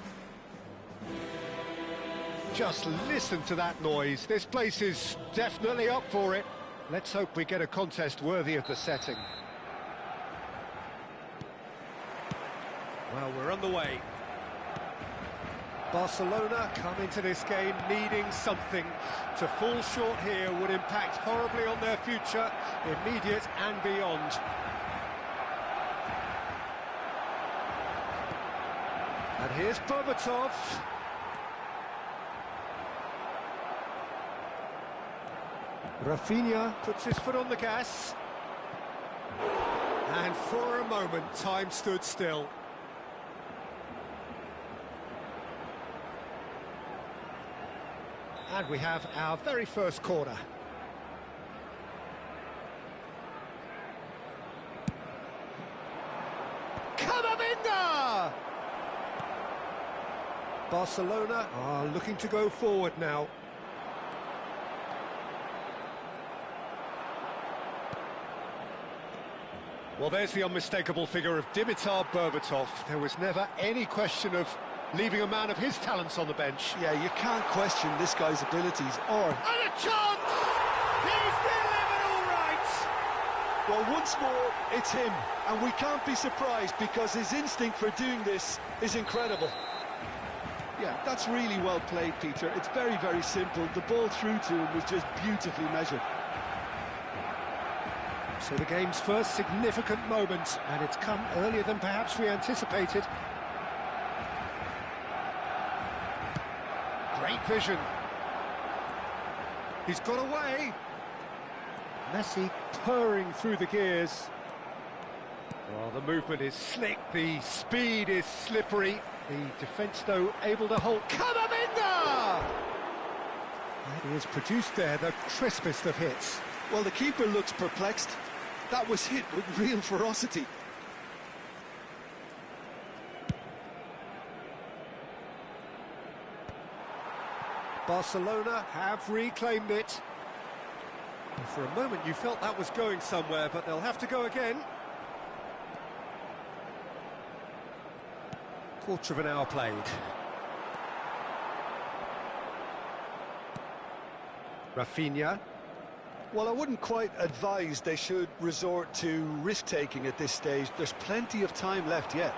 E: Just listen to that noise. This place is definitely up for it. Let's hope we get a contest worthy of the setting. Well, we're on the way. Barcelona come into this game needing something. To fall short here would impact horribly on their future, immediate and beyond. And here's Berbatov. Rafinha puts his foot on the gas. And for a moment, time stood still. And we have our very first corner. Camavinga! Barcelona are looking to go forward now. Well, there's the unmistakable figure of Dimitar Berbatov. There was never any question of leaving a man of his talents on the bench.
B: Yeah, you can't question this guy's abilities or...
A: And a chance! He's delivered all right!
B: Well, once more, it's him. And we can't be surprised because his instinct for doing this is incredible. Yeah, that's really well played, Peter. It's very, very simple. The ball through to him was just beautifully measured.
E: So the game's first significant moment, and it's come earlier than perhaps we anticipated. Great vision. He's got away. Messi purring through the gears. Well, the movement is slick, the speed is slippery. The defence, though, able to hold. Camavinga! And he has produced there the crispest of hits.
B: Well, the keeper looks perplexed. That was hit with real ferocity.
E: Barcelona have reclaimed it. And for a moment you felt that was going somewhere, but they'll have to go again. Quarter of an hour played. Rafinha.
B: Well, I wouldn't quite advise they should resort to risk-taking at this stage. There's plenty of time left yet.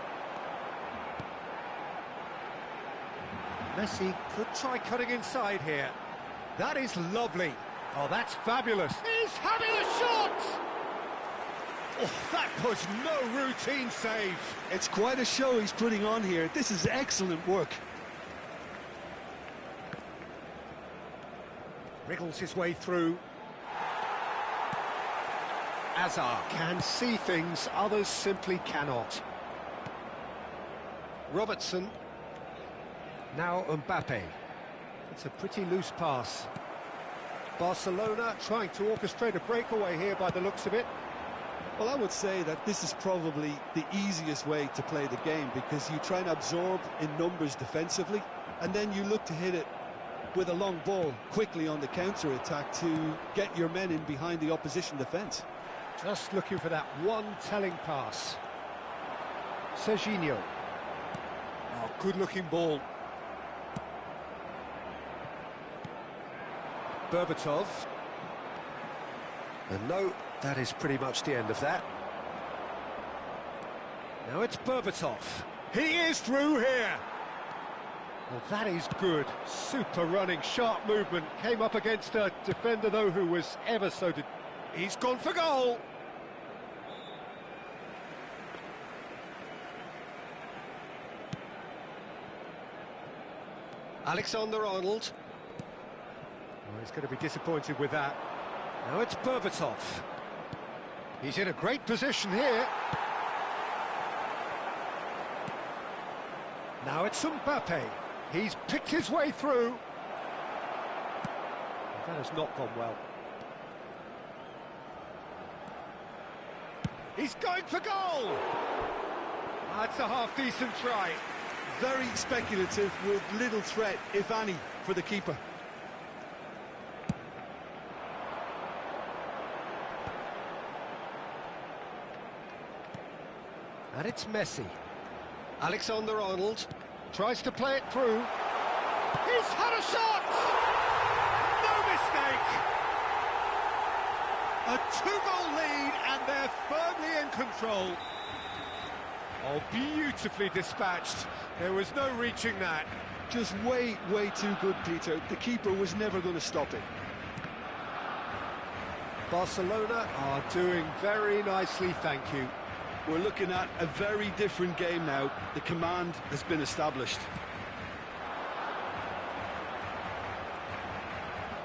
E: Messi could try cutting inside here. That is lovely. Oh, that's fabulous.
A: He's having a shot!
E: Oh, that was no routine save.
B: It's quite a show he's putting on here. This is excellent work.
E: Wriggles his way through. Hazard can see things others simply cannot. Robertson. Now Mbappe. It's a pretty loose pass. Barcelona trying to orchestrate a breakaway here by the looks of it.
B: Well, I would say that this is probably the easiest way to play the game because you try and absorb in numbers defensively and then you look to hit it with a long ball quickly on the counter-attack to get your men in behind the opposition defence.
E: Just looking for that one telling pass. Serginho. Oh, good-looking ball. Berbatov. And no, that is pretty much the end of that. Now it's Berbatov. He is through here. Well, that is good. Super running, sharp movement. Came up against a defender, though, who was ever so... He's gone for goal. Alexander-Arnold. Oh, he's going to be disappointed with that. Now it's Berbatov. He's in a great position here. Now it's Mbappe. He's picked his way through. That has not gone well. He's going for goal! That's a half-decent try.
B: Very speculative with little threat, if any, for the keeper.
E: And it's Messi. Alexander-Arnold tries to play it through. He's had a shot! No mistake! A two-goal lead, and they're firmly in control. Oh, beautifully dispatched. There was no reaching that.
B: Just way too good, Peter. The keeper was never going to stop it.
E: Barcelona are doing very nicely, thank you.
B: We're looking at a very different game now. The command has been established.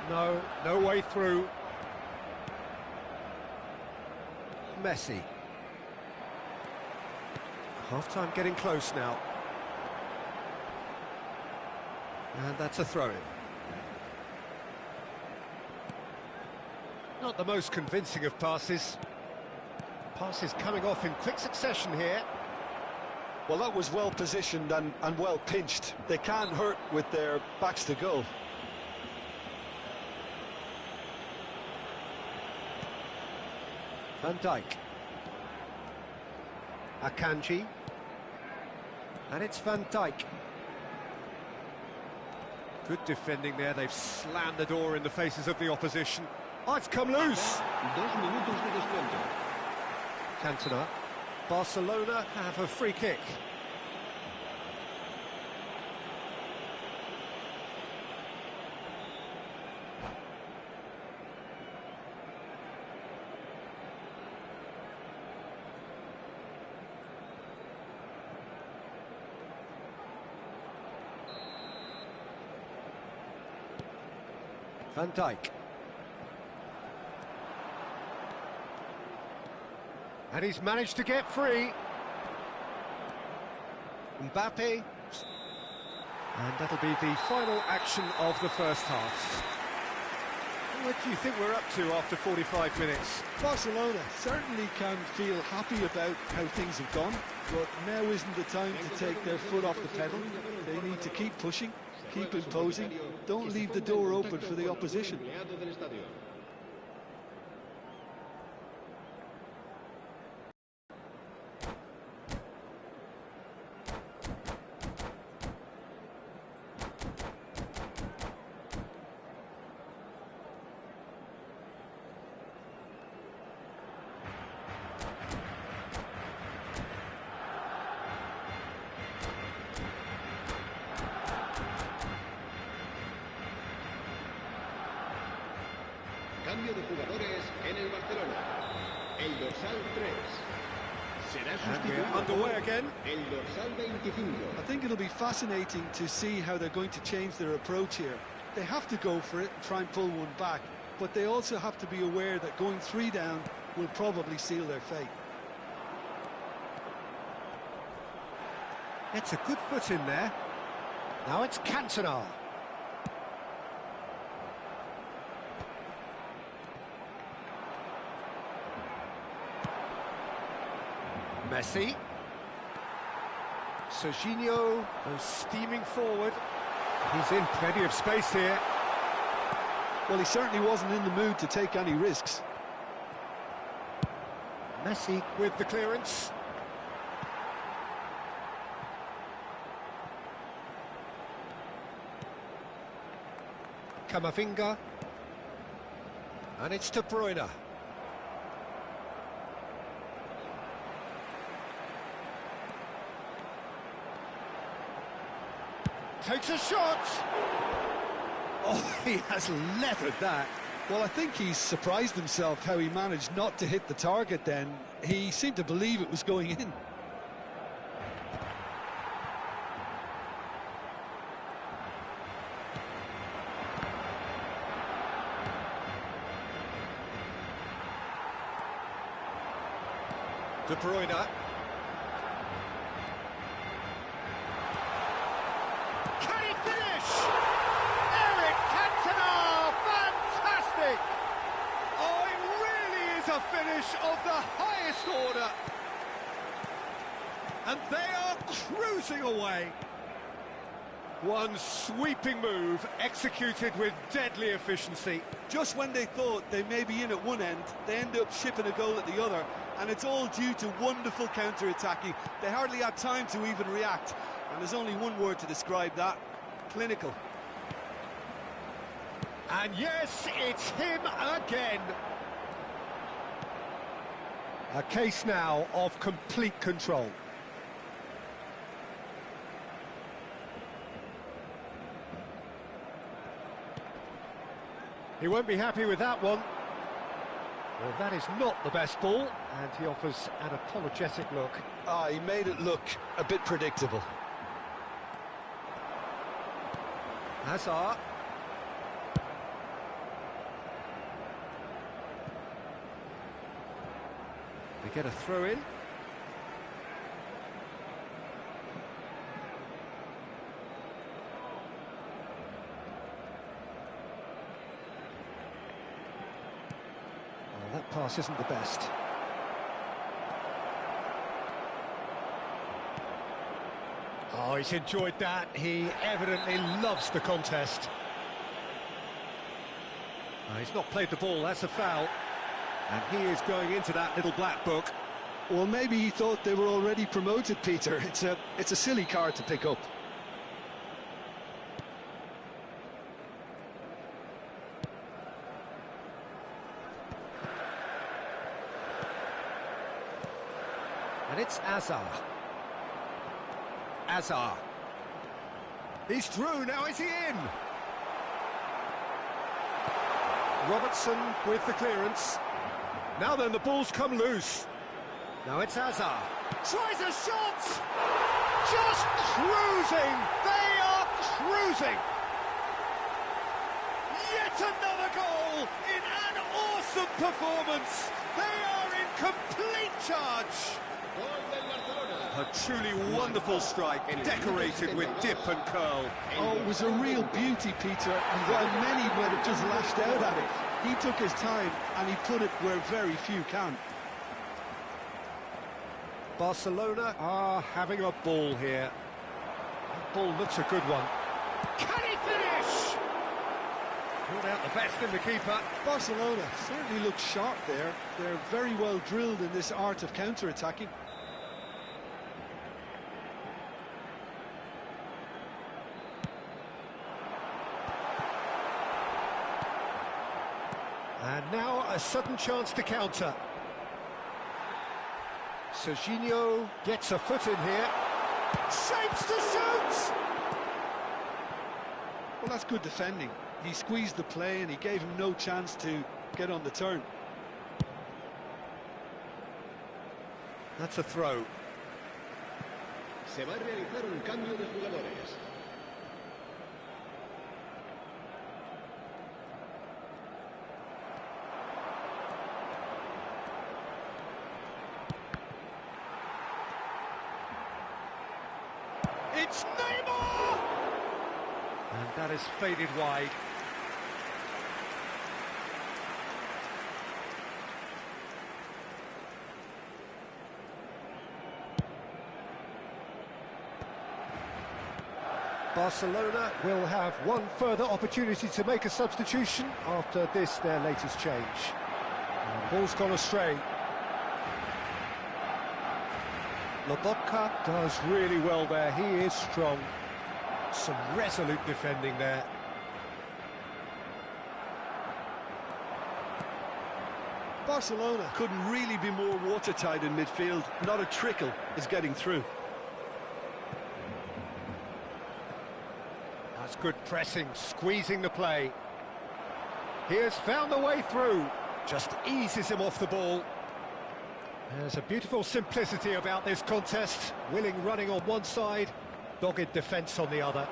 E: No way through. Messi. Half-time getting close now. And that's a throw-in. Not the most convincing of passes. Passes coming off in quick succession here.
B: Well, that was well positioned and well pinched. They can't hurt with their backs to goal.
E: Van Dijk. Akanji. And it's Van Dijk. Good defending there. They've slammed the door in the faces of the opposition. Oh, it's come loose.
C: 2 minutos de descuento.
E: Cantona. Barcelona have a free kick. Van Dijk. And he's managed to get free. Mbappe. And that'll be the final action of the first half. What do you think we're up to after 45 minutes?
B: Barcelona certainly can feel happy about how things have gone, but now isn't the time to take their foot off the pedal. They need to keep pushing, keep imposing, don't leave the door open for the opposition.
C: Cambio de jugadores en el Barcelona. El dorsal 3 será sustituido
E: underway again.
C: El dorsal 25.
B: I think it'll be fascinating to see how they're going to change their approach here. They have to go for it and try and pull one back, but they also have to be aware that going 3 down will probably seal their fate.
E: It's a good foot in there. Now it's Cantona. Messi. Serginho goes steaming forward. He's in plenty of space here.
B: Well, he certainly wasn't in the mood to take any risks.
E: Messi with the clearance. Camavinga. And it's De Bruyne. Takes a shot. Oh, he has leathered that.
B: Well, I think he's surprised himself how he managed not to hit the target then. He seemed to believe it was going in.
E: De Bruyne. A finish of the highest order, and they are cruising away. One sweeping move, executed with deadly efficiency.
B: Just when they thought they may be in at one end, they end up shipping a goal at the other, and it's all due to wonderful counter-attacking. They hardly had time to even react, and there's only one word to describe that: clinical.
E: And yes, it's him again. A case now of complete control. He won't be happy with that one. Well, that is not the best ball, and he offers an apologetic look.
B: He made it look a bit predictable.
E: Hazard. They get a throw in. Well, that pass isn't the best. Oh, he's enjoyed that. He evidently loves the contest. He's not played the ball, that's a foul. And he is going into that little black book.
B: Well, maybe he thought they were already promoted, Peter. It's a silly card to pick up.
E: And it's Hazard. Hazard. He's through, now is he in? Robertson with the clearance. Now then, the ball's come loose. Now it's Hazard. Tries a shot! Just cruising! They are cruising! Yet another goal in an awesome performance! They are in complete charge! A truly wonderful strike, decorated with dip and curl.
B: Oh, it was a real beauty, Peter, and while many might have just lashed out at it, he took his time and he put it where very few can.
E: Barcelona are having a ball here. That ball looks a good one. Can he finish? Pulled out the best in the keeper.
B: Barcelona certainly look sharp there. They're very well drilled in this art of counter-attacking.
E: And now a sudden chance to counter. Serginho gets a foot in here. Shapes to shoot!
B: Well, that's good defending. He squeezed the play and he gave him no chance to get on the turn.
E: That's a throw.
C: Se va a realizar un cambio de jugadores.
E: It's Neymar! And that is faded wide. Barcelona will have one further opportunity to make a substitution after this, their latest change. And the ball's gone astray. Lobotka does really well there, he is strong. Some resolute defending there.
B: Barcelona couldn't really be more watertight in midfield. Not a trickle is getting through.
E: That's good pressing, squeezing the play. He has found a way through. Just eases him off the ball. There's a beautiful simplicity about this contest. Willing running on one side, dogged defence on the other.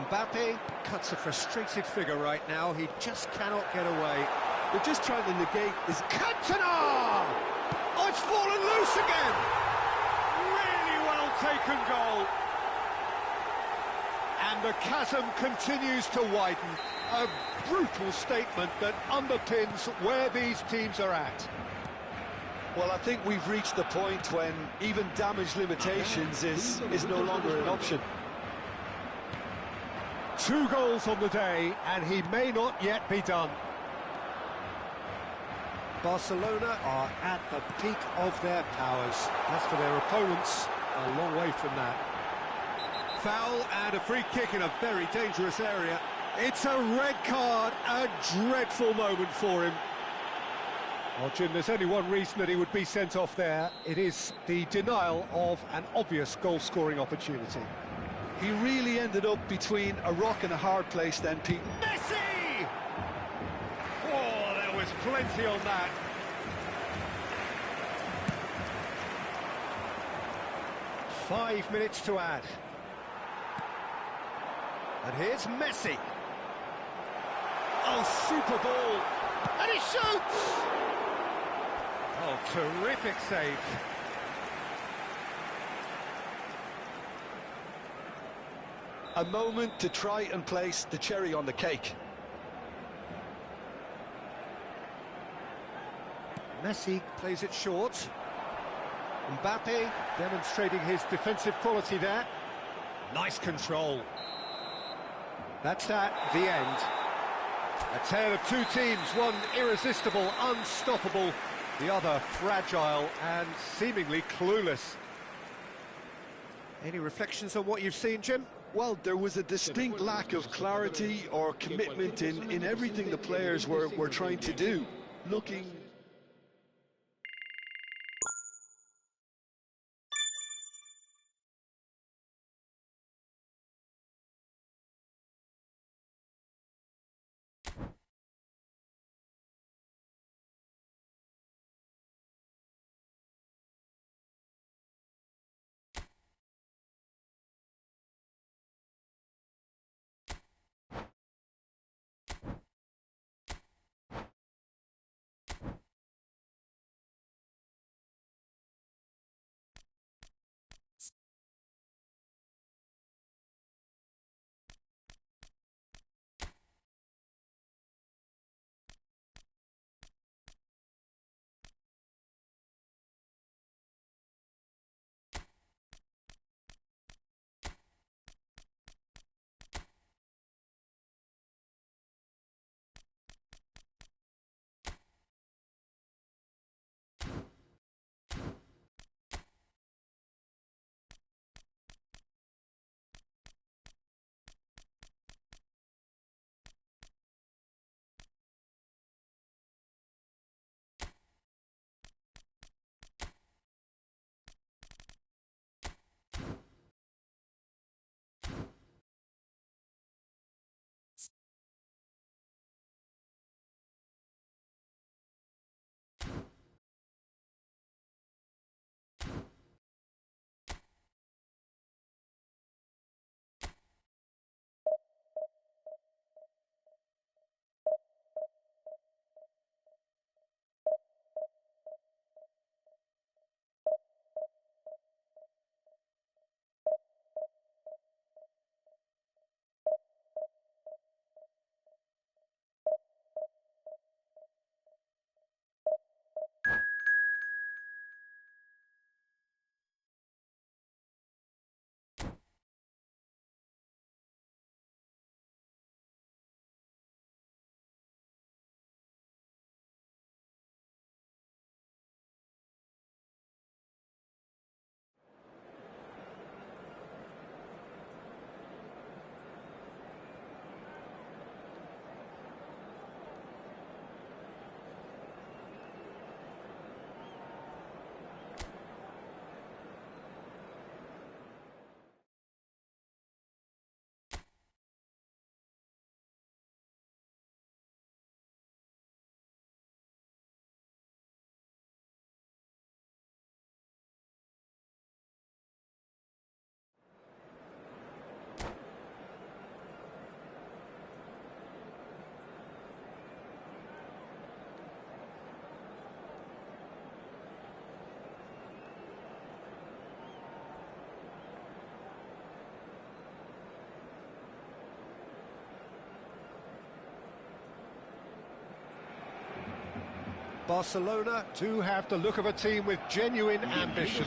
E: Mbappe cuts a frustrated figure right now. He just cannot get away.
B: They're just trying to negate his...
E: Cantona! Oh, it's fallen loose again! Really well taken goal. And the chasm continues to widen. A brutal statement that underpins where these teams are at.
B: Well, I think we've reached the point when even damage limitations is no longer an option.
E: 2 goals on the day, and he may not yet be done. Barcelona are at the peak of their powers. As for their opponents, a long way from that. Foul and a free kick in a very dangerous area. It's a red card, a dreadful moment for him. Well, Jim, there's only one reason that he would be sent off there. It is the denial of an obvious goal-scoring opportunity.
B: He really ended up between a rock and a hard place then, Pete.
E: Messi! Oh, there was plenty on that. Five minutes to add. And here's Messi. Oh, super ball. And he shoots! Oh, terrific save.
B: A moment to try and place the cherry on the cake.
E: Messi plays it short. Mbappe demonstrating his defensive quality there. Nice control. That's that, the end. A tale of two teams, one irresistible, unstoppable, the other fragile and seemingly clueless. Any reflections on what you've seen, Jim?
B: Well, there was a distinct lack of clarity or commitment in everything the players were trying to do. Looking
E: Barcelona do have the look of a team with genuine ambition.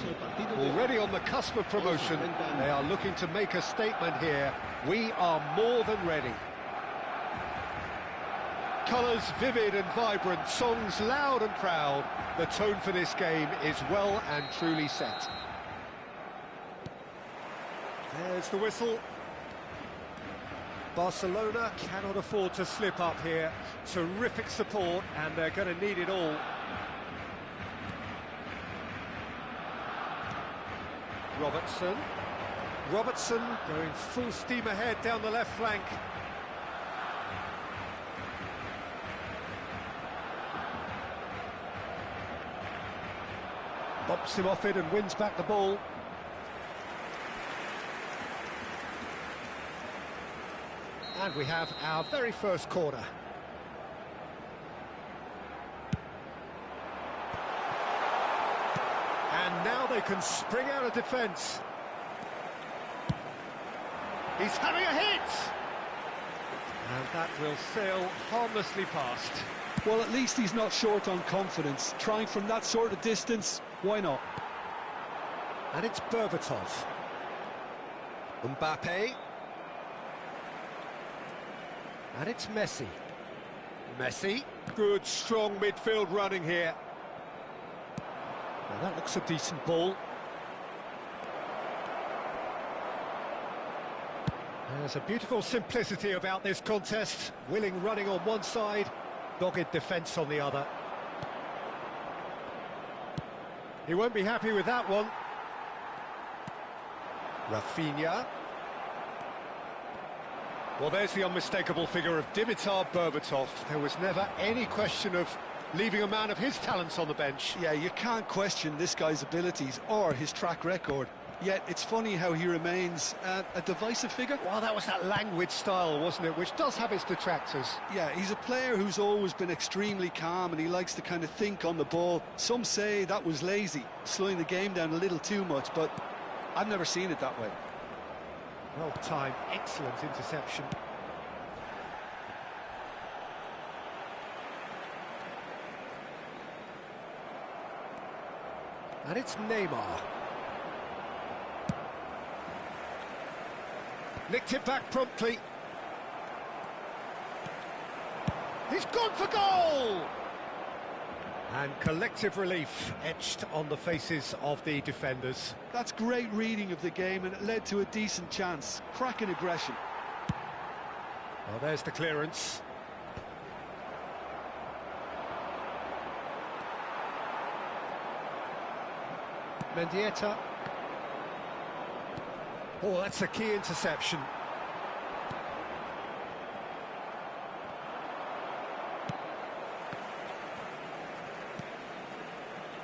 E: Already on the cusp of promotion, they are looking to make a statement here. We are more than ready. Colours vivid and vibrant, songs loud and proud. The tone for this game is well and truly set. There's the whistle. Barcelona cannot afford to slip up here. Terrific support, and they're going to need it all. Robertson going full steam ahead down the left flank. Bumps him off it and wins back the ball. And we have our very first corner. And now they can spring out of defence. He's having a hit! And that will sail harmlessly past.
B: Well, at least he's not short on confidence. Trying from that sort of distance, why not?
E: And it's Berbatov. Mbappe. And it's Messi. Good, strong midfield running here. Now that looks a decent ball. There's a beautiful simplicity about this contest. Willing running on one side, dogged defence on the other. He won't be happy with that one. Rafinha. Well, there's the unmistakable figure of Dimitar Berbatov. There was never any question of leaving a man of his talents on the bench.
B: Yeah, you can't question this guy's abilities or his track record. Yet it's funny how he remains a divisive figure.
E: Well, that was that languid style, wasn't it, which does have its detractors.
B: Yeah, he's a player who's always been extremely calm and he likes to kind of think on the ball. Some say that was lazy, slowing the game down a little too much, but I've never seen it that way.
E: Well timed, excellent interception. And it's Neymar. Nicked it back promptly. He's gone for goal! And collective relief etched on the faces of the defenders.
B: That's great reading of the game and it led to a decent chance. Cracking aggression.
E: Well, there's the clearance. Mendieta. Oh, that's a key interception.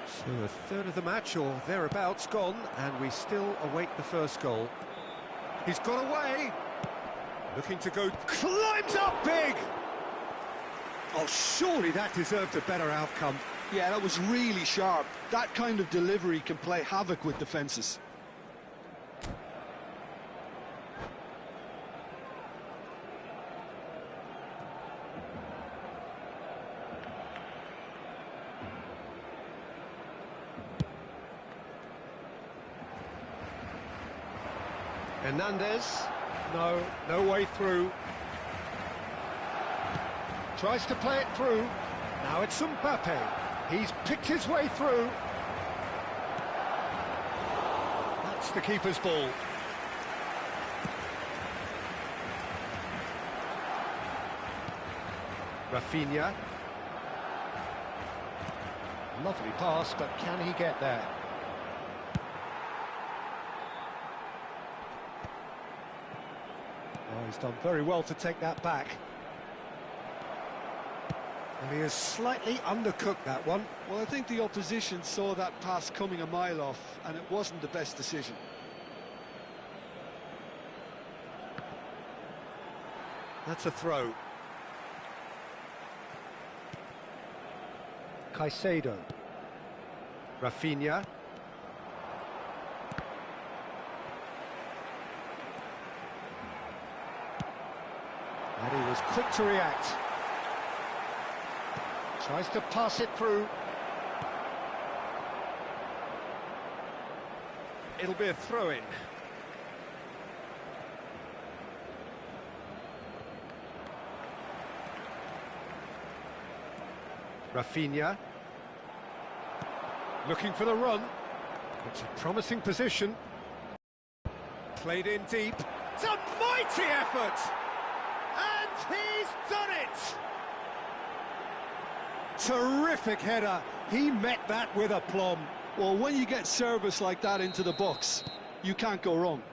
E: So a third of the match, or thereabouts, gone, and we still await the first goal. He's got away! Looking to go, climbs up big! Oh, surely that deserved a better outcome.
B: Yeah, that was really sharp. That kind of delivery can play havoc with defences.
E: Hernandez, no way through. Tries to play it through. Now it's Mbappe. He's picked his way through. That's the keeper's ball. Rafinha. Lovely pass, but can he get there? Oh, he's done very well to take that back. And he has slightly undercooked that one.
B: Well, I think the opposition saw that pass coming a mile off, and it wasn't the best decision.
E: That's a throw. Caicedo. Rafinha. And he was quick to react. Tries to pass it through. It'll be a throw-in. Rafinha. Looking for the run. It's a promising position. Played in deep. It's a mighty effort! And he's done it! Terrific header. He met that with aplomb.
B: Well, when you get service like that into the box, you can't go wrong.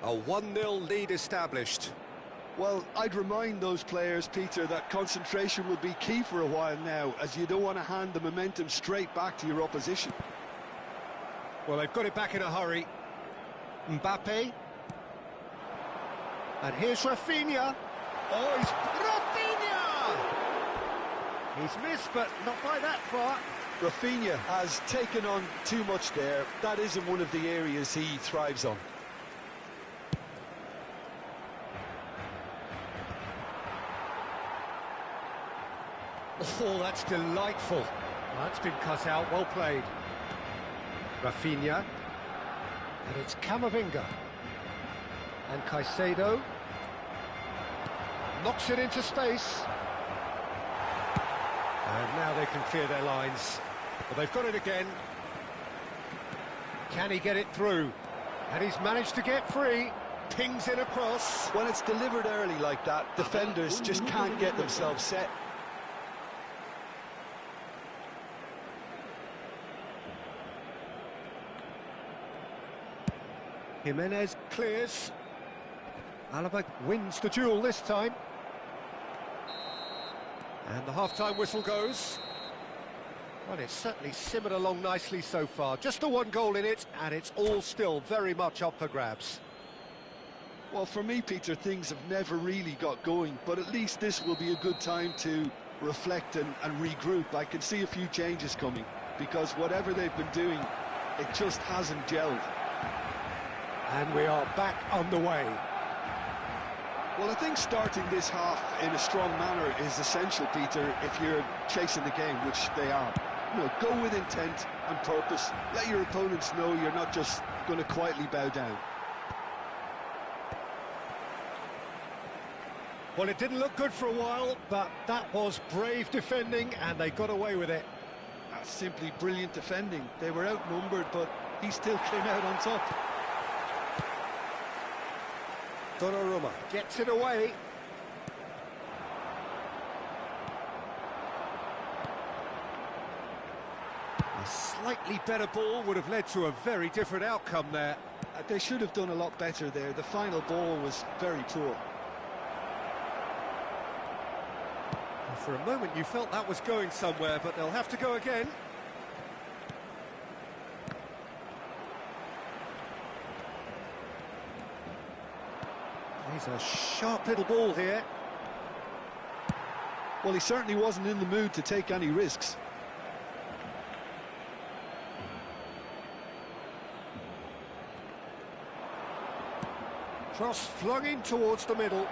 E: A 1-0 lead established.
B: Well, I'd remind those players, Peter, that concentration will be key for a while now, as you don't want to hand the momentum straight back to your opposition.
E: Well, they've got it back in a hurry. Mbappe. And here's Rafinha. Oh, he's... Rafinha! He's missed, but not by that far.
B: Rafinha has taken on too much there. That isn't one of the areas he thrives on.
E: Oh, that's delightful. That's been cut out, well played. Rafinha. And it's Camavinga. And Caicedo. Knocks it into space. And now they can clear their lines. Well, they've got it again. Can he get it through? And he's managed to get free. Pings in across.
B: When it's delivered early like that, defenders just can't get themselves set.
E: Jimenez clears. Alaba wins the duel this time. And the half-time whistle goes. Well, it's certainly simmered along nicely so far. Just the one goal in it, and it's all still very much up for grabs.
B: Well, for me, Peter, things have never really got going, but at least this will be a good time to reflect and regroup. I can see a few changes coming, because whatever they've been doing, it just hasn't gelled.
E: And we are back on the way.
B: Well, I think starting this half in a strong manner is essential, Peter, if you're chasing the game, which they are. You know, go with intent and purpose. Let your opponents know you're not just going to quietly bow down.
E: Well, it didn't look good for a while, but that was brave defending, and they got away with it.
B: That's simply brilliant defending. They were outnumbered, but he still came out on top.
E: Donnarumma gets it away. A slightly better ball would have led to a very different outcome there.
B: They should have done a lot better there. The final ball was very poor.
E: For a moment you felt that was going somewhere, but they'll have to go again. He's a sharp little ball here.
B: Well, he certainly wasn't in the mood to take any risks.
E: Cross flung in towards the middle.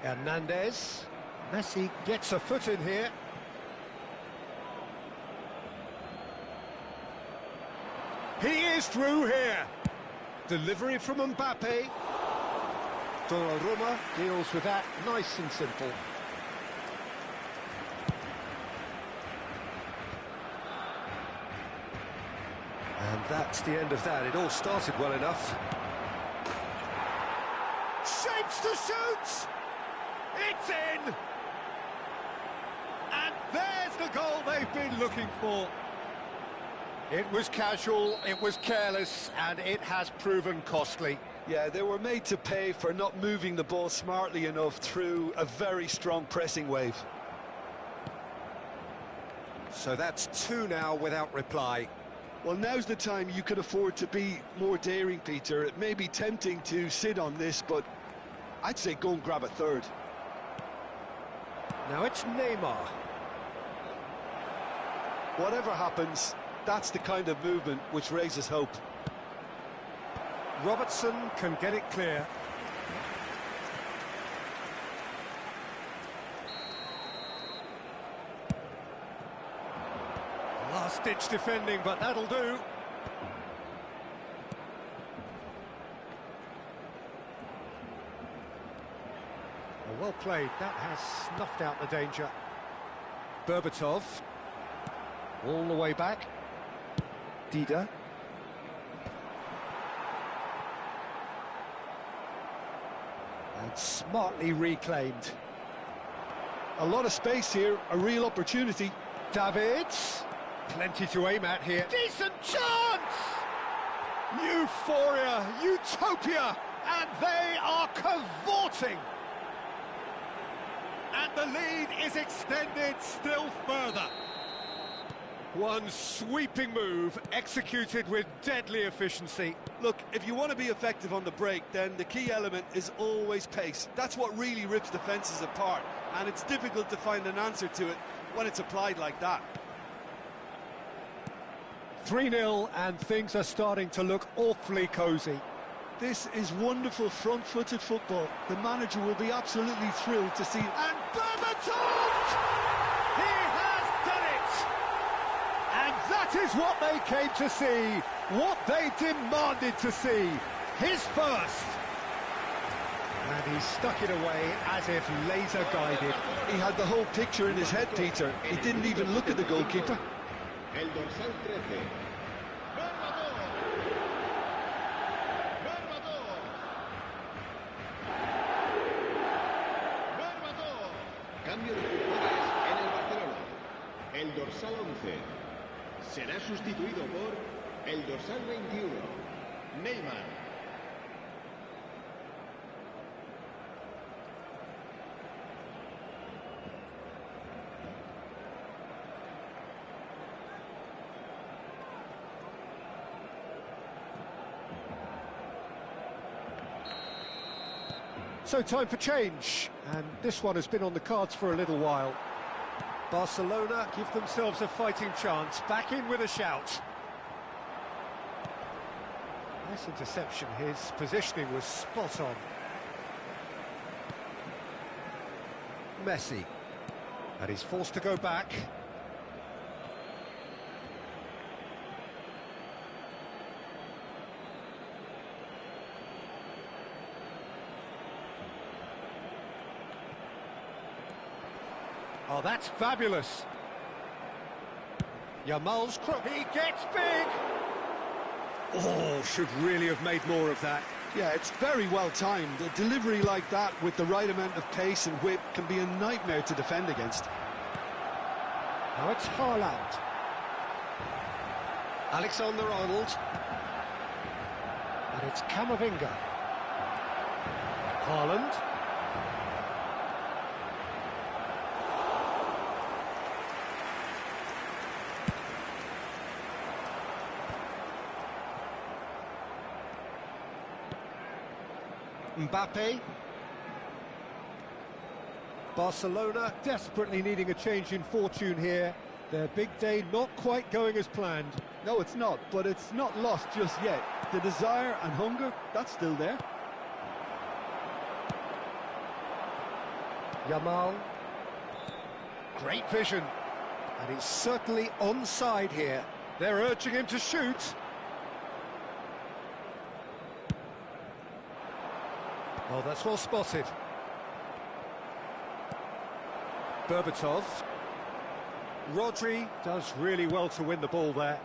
E: Hernandez. Messi gets a foot in here. He is through here. Delivery from Mbappe. Donnarumma deals with that nice and simple. And that's the end of that. It all started well enough. Shapes to shoot! It's in! And there's the goal they've been looking for. It was casual, it was careless, and it has proven costly.
B: Yeah, they were made to pay for not moving the ball smartly enough through a very strong pressing wave.
E: So that's 2 now without reply.
B: Well, now's the time you could afford to be more daring, Peter. It may be tempting to sit on this, but I'd say go and grab a third.
E: Now it's Neymar.
B: Whatever happens, that's the kind of movement which raises hope.
E: Robertson can get it clear. Last-ditch defending, but that'll do. Well played, that has snuffed out the danger. Berbatov, all the way back. Dida. And smartly reclaimed.
B: A lot of space here, a real opportunity.
E: Davids, plenty to aim at here. Decent chance! Euphoria, utopia, and they are cavorting. And the lead is extended still further. One sweeping move, executed with deadly efficiency.
B: Look, if you want to be effective on the break, then the key element is always pace. That's what really rips defences apart, and it's difficult to find an answer to it when it's applied like that.
E: 3-0, and things are starting to look awfully cosy.
B: This is wonderful front-footed football. The manager will be absolutely thrilled to see it.
E: And Berbatov! He has done it! And that is what they came to see, what they demanded to see. His first! And he stuck it away as if laser-guided.
B: He had the whole picture in his head, Peter. He didn't even look at the goalkeeper.
C: El dorsal 13. Cambio de jugadores en el Barcelona. El dorsal 11 será sustituido por el dorsal 21, Neymar.
E: So time for change, and this one has been on the cards for a little while. Barcelona give themselves a fighting chance, back in with a shout. Nice interception, his positioning was spot on. Messi, and he's forced to go back. Oh, that's fabulous. Yamal's crook, he gets big! Oh, should really have made more of that.
B: Yeah, it's very well timed. A delivery like that with the right amount of pace and whip can be a nightmare to defend against.
E: Now it's Haaland. Alexander-Arnold. And it's Camavinga. Haaland. Mbappe. Barcelona desperately needing a change in fortune here. Their big day not quite going as planned.
B: No, it's not, but it's not lost just yet. The desire and hunger, that's still there.
E: Yamal. Great vision. And he's certainly onside here. They're urging him to shoot. Oh, that's well spotted. Berbatov. Rodri does really well to win the ball there.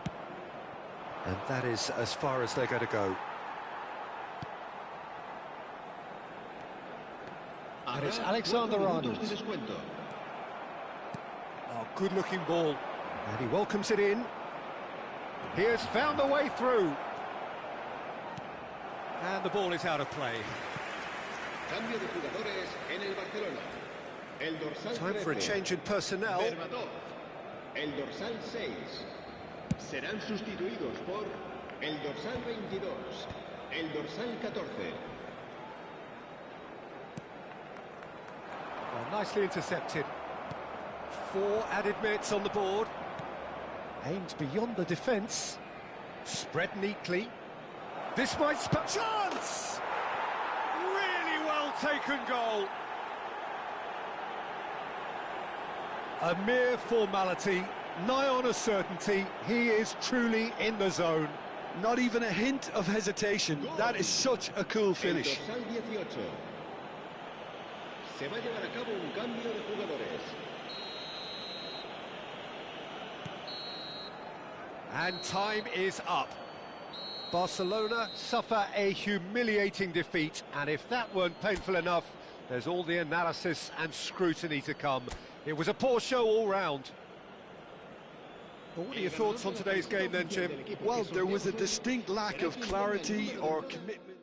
E: And that is as far as they're going to go. And it's Alexander-Arnold. Oh, good-looking ball. And he welcomes it in. He has found a way through. And the ball is out of play.
C: Cambio de jugadores en el Barcelona. El dorsal
E: Time for a
C: 13,
E: change in personnel.
C: Berbatov. El dorsal 6 serán sustituidos por el dorsal 22, el dorsal 14.
E: Well, nicely intercepted. 4 added minutes on the board. Aimed beyond the defence. Spread neatly. This might spell chance! Really well taken goal. A mere formality, nigh on a certainty. He is truly in the zone.
B: Not even a hint of hesitation. That is such a cool finish.
C: El dorsal 18. Se va a llevar a cabo un cambio de jugadores.
E: And time is up. Barcelona suffer a humiliating defeat, and if that weren't painful enough, there's all the analysis and scrutiny to come. It was a poor show all round. Well, what are your thoughts on today's game then, Jim?
B: Well, there was a distinct lack of clarity or commitment.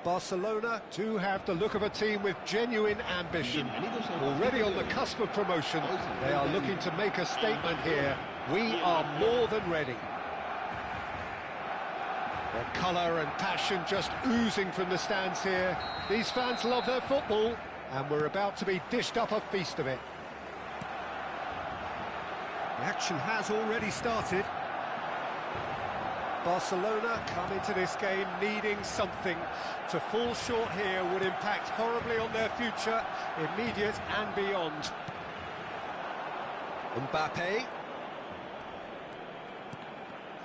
E: Barcelona do have the look of a team with genuine ambition. Already on the cusp of promotion, they are looking to make a statement here. We are more than ready. The colour and passion just oozing from the stands here. These fans love their football, and we're about to be dished up a feast of it. The action has already started. Barcelona come into this game needing something. To fall short here would impact horribly on their future, immediate and beyond. Mbappe.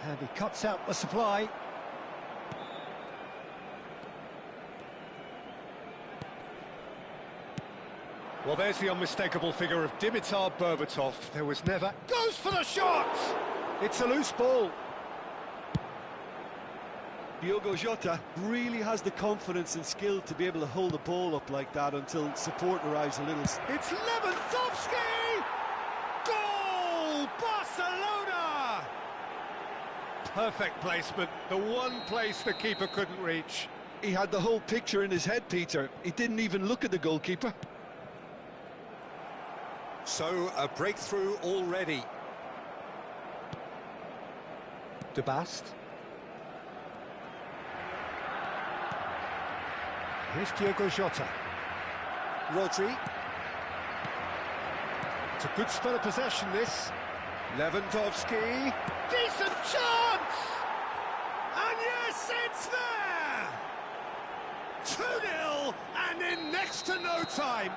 E: And he cuts out the supply. Well, there's the unmistakable figure of Dimitar Berbatov. There was never... Goes for the shot! It's a loose ball.
B: Diogo Jota really has the confidence and skill to be able to hold the ball up like that until support arrives a little.
E: It's Lewandowski! Goal! Barcelona! Perfect placement, the one place the keeper couldn't reach.
B: He had the whole picture in his head, Peter. He didn't even look at the goalkeeper.
E: So, a breakthrough already. De Bast. Here's Diogo Jota. Rodri. It's a good spell of possession, this. Lewandowski. Decent chance! And yes, it's there! 2-0, and in next to no time.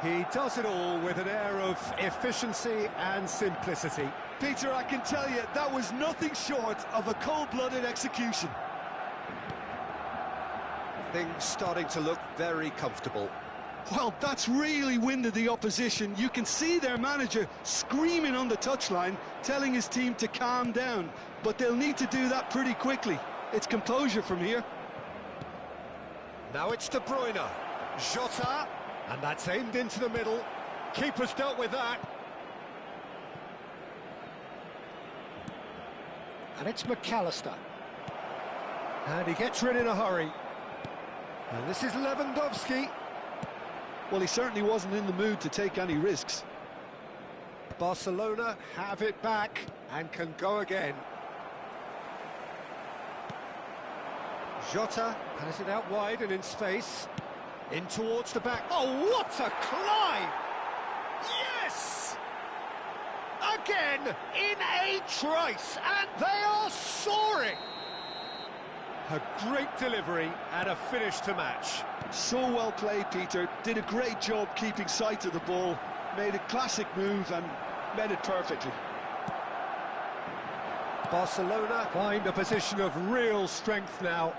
E: He does it all with an air of efficiency and simplicity.
B: Peter, I can tell you, that was nothing short of a cold-blooded execution.
E: Things starting to look very comfortable.
B: Well, that's really winded the opposition. You can see their manager screaming on the touchline, telling his team to calm down. But they'll need to do that pretty quickly. It's composure from here.
E: Now it's De Bruyne. Jota. And that's aimed into the middle. Keeper's dealt with that. And it's McAllister. And he gets rid in a hurry. And this is Lewandowski.
B: Well, he certainly wasn't in the mood to take any risks.
E: Barcelona have it back and can go again. Jota has it out wide and in space. In towards the back. Oh, what a climb! Yes! Again, in a trice, and they are soaring! A great delivery and a finish to match.
B: So well played, Peter. Did a great job keeping sight of the ball. Made a classic move and made it perfectly.
E: Barcelona find a position of real strength now.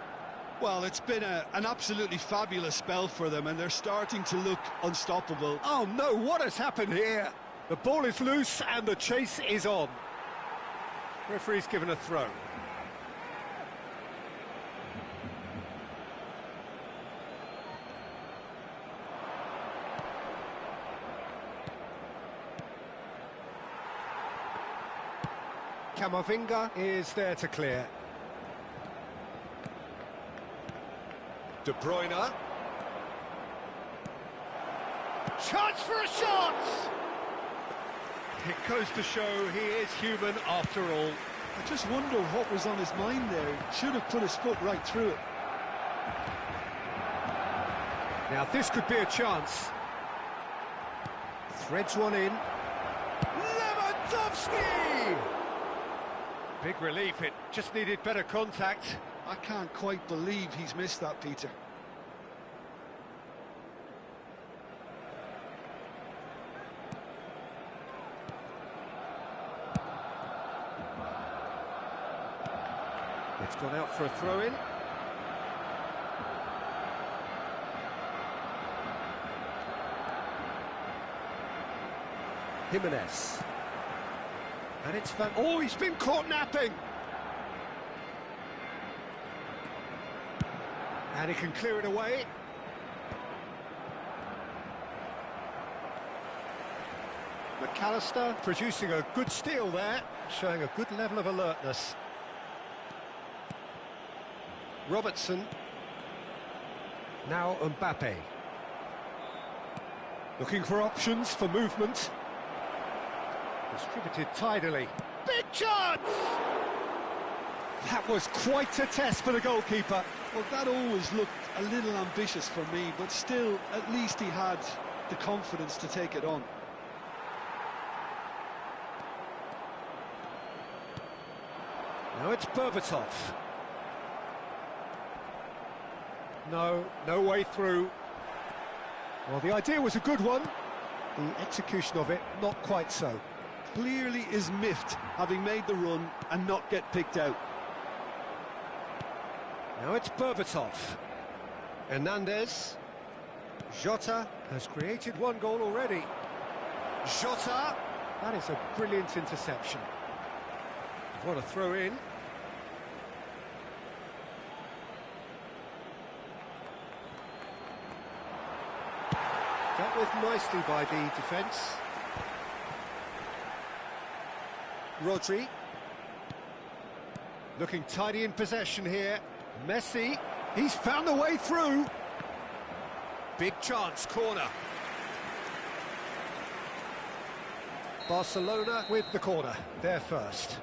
B: Well, it's been an absolutely fabulous spell for them, and they're starting to look unstoppable.
E: Oh no, what has happened here? The ball is loose and the chase is on. Referee's given a throw. Camavinga is there to clear. De Bruyne. Chance for a shot! It goes to show he is human after all.
B: I just wonder what was on his mind there. He should have put his foot right through it.
E: Now this could be a chance. Threads one in. Lewandowski! Big relief, it just needed better contact.
B: I can't quite believe he's missed that, Peter.
E: It's gone out for a throw-in. Jimenez. And it's Van... Oh, he's been caught napping! And he can clear it away. McAllister producing a good steal there, showing a good level of alertness. Robertson. Now Mbappe. Looking for options for movement. Distributed tidily. Big chance! That was quite a test for the goalkeeper.
B: Well, that always looked a little ambitious for me, but still, at least he had the confidence to take it on.
E: Now it's Berbatov. No way through. Well, the idea was a good one. The execution of it, not quite so.
B: Clearly is miffed, having made the run and not get picked out.
E: Now it's Berbatov. Hernandez. Jota. Has created one goal already.
A: Jota.
E: That is a brilliant interception. What a throw in. Dealt with nicely by the defence. Rodri. Looking tidy in possession here. Messi. He's found the way through.
A: Big chance, corner.
E: Barcelona with the corner, they're first.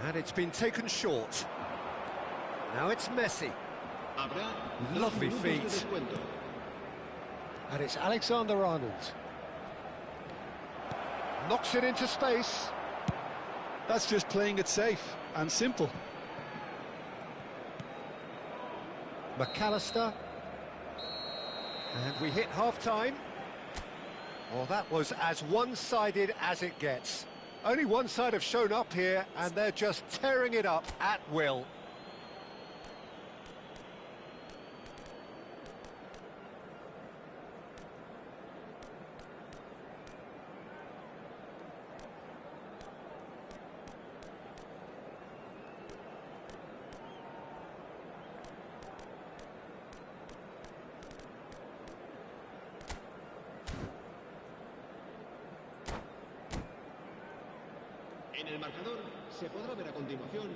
E: And it's been taken short. Now it's Messi.
C: Habrá
E: Lovely
C: 2 minutos de
E: feet.
C: descuento.
E: And it's Alexander-Arnold. Knocks it into space.
B: That's just playing it safe and simple.
E: McAllister. And we hit half-time. Well, that was as one-sided as it gets. Only one side have shown up here, and they're just tearing it up at will.
C: En el marcador se podrá ver a continuación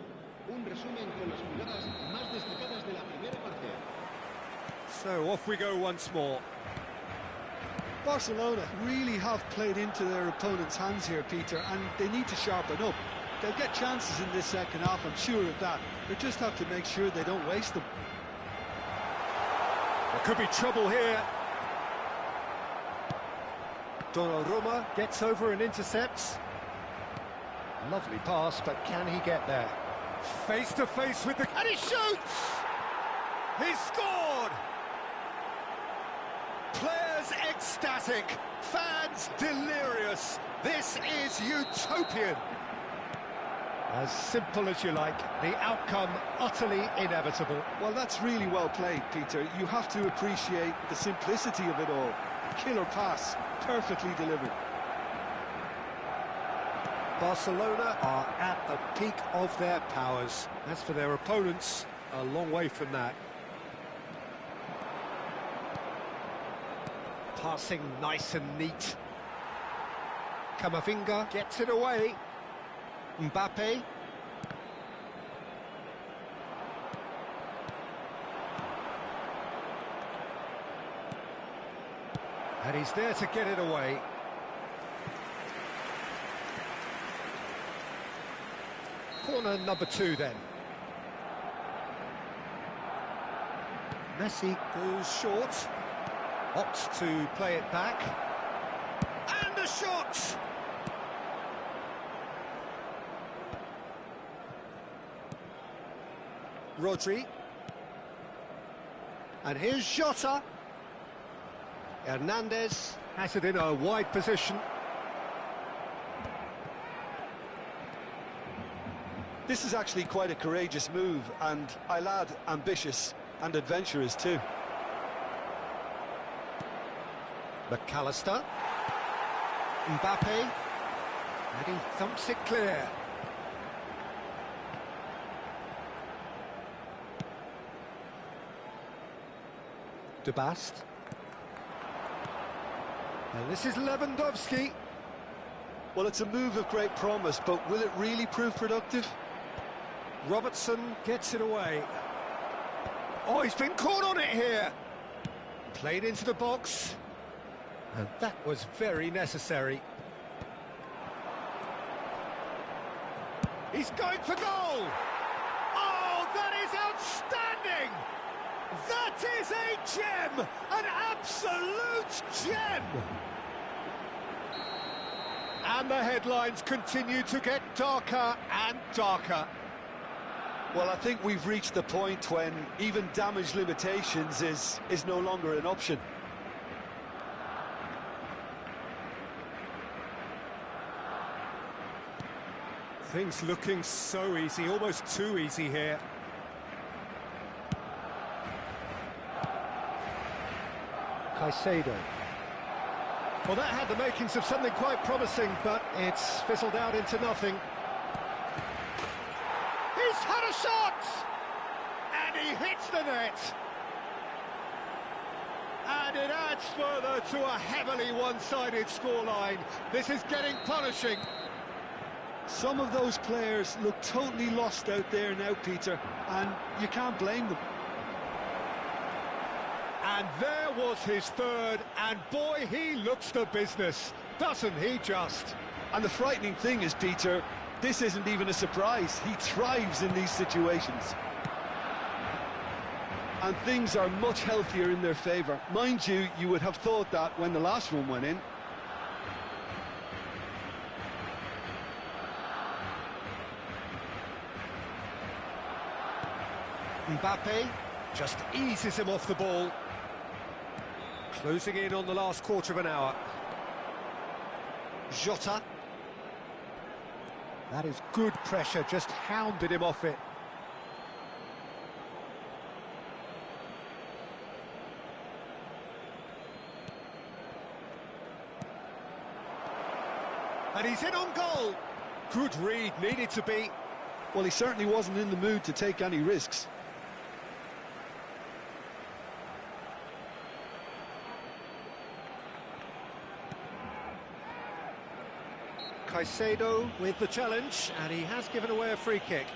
C: un resumen con las jugadas más destacadas de la primera parte.
E: So off we go once more.
B: Barcelona really have played into their opponent's hands here, Peter, and they need to sharpen up. They'll get chances in this second half, I'm sure of that. They just have to make sure they don't waste them.
E: There could be trouble here. Donnarumma gets over and intercepts. Lovely pass, but can he get there? Face to face with the...
A: And he shoots! He's scored! Players ecstatic, fans delirious. This is utopian.
E: As simple as you like, the outcome utterly inevitable.
B: Well, that's really well played, Peter. You have to appreciate the simplicity of it all. Killer pass, perfectly delivered.
E: Barcelona are at the peak of their powers. As for their opponents, a long way from that. Passing nice and neat. Camavinga gets it away. Mbappe. And he's there to get it away. Corner number 2 then. Messi goes short. Opts to play it back.
A: And a shot!
E: Rodri. And here's Jota. Hernandez has it in a wide position.
B: This is actually quite a courageous move, and I'll add ambitious and adventurous too.
E: McAllister. Mbappe. And he thumps it clear. De Bast. And this is Lewandowski.
B: Well, it's a move of great promise, but will it really prove productive?
E: Robertson gets it away. Oh, he's been caught on it here. Played into the box. And that was very necessary.
A: He's going for goal! Oh, that is outstanding! That is a gem! An absolute gem!
E: And the headlines continue to get darker and darker.
B: Well, I think we've reached the point when even damage limitations is no longer an option.
E: Things looking so easy, almost too easy here. Caicedo. Well, that had the makings of something quite promising, but it's fizzled out into nothing.
A: He's had a shot! And he hits the net! And it adds further to a heavily one-sided scoreline. This is getting punishing.
B: Some of those players look totally lost out there now, Peter, and you can't blame them.
A: And there was his third, and boy, he looks the business, doesn't he just?
B: And the frightening thing is, Peter, this isn't even a surprise. He thrives in these situations. And things are much healthier in their favour. Mind you, you would have thought that when the last one went in.
A: Mbappe just eases him off the ball. Closing in on the last quarter of an hour. Jota.
E: That is good pressure, just hounded him off it.
A: And he's in on goal. Good read, needed to be.
B: Well, he certainly wasn't in the mood to take any risks.
A: Caicedo with the challenge, and he has given away a free kick.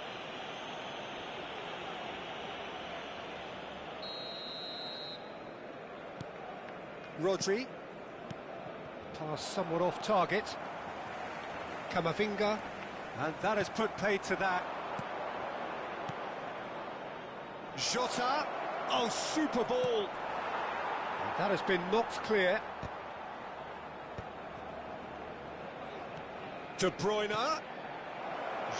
A: Rodri. Pass somewhat off target. Camavinga. And that has put paid to that. Jota. Oh, super ball. And that has been knocked clear. De Bruyne.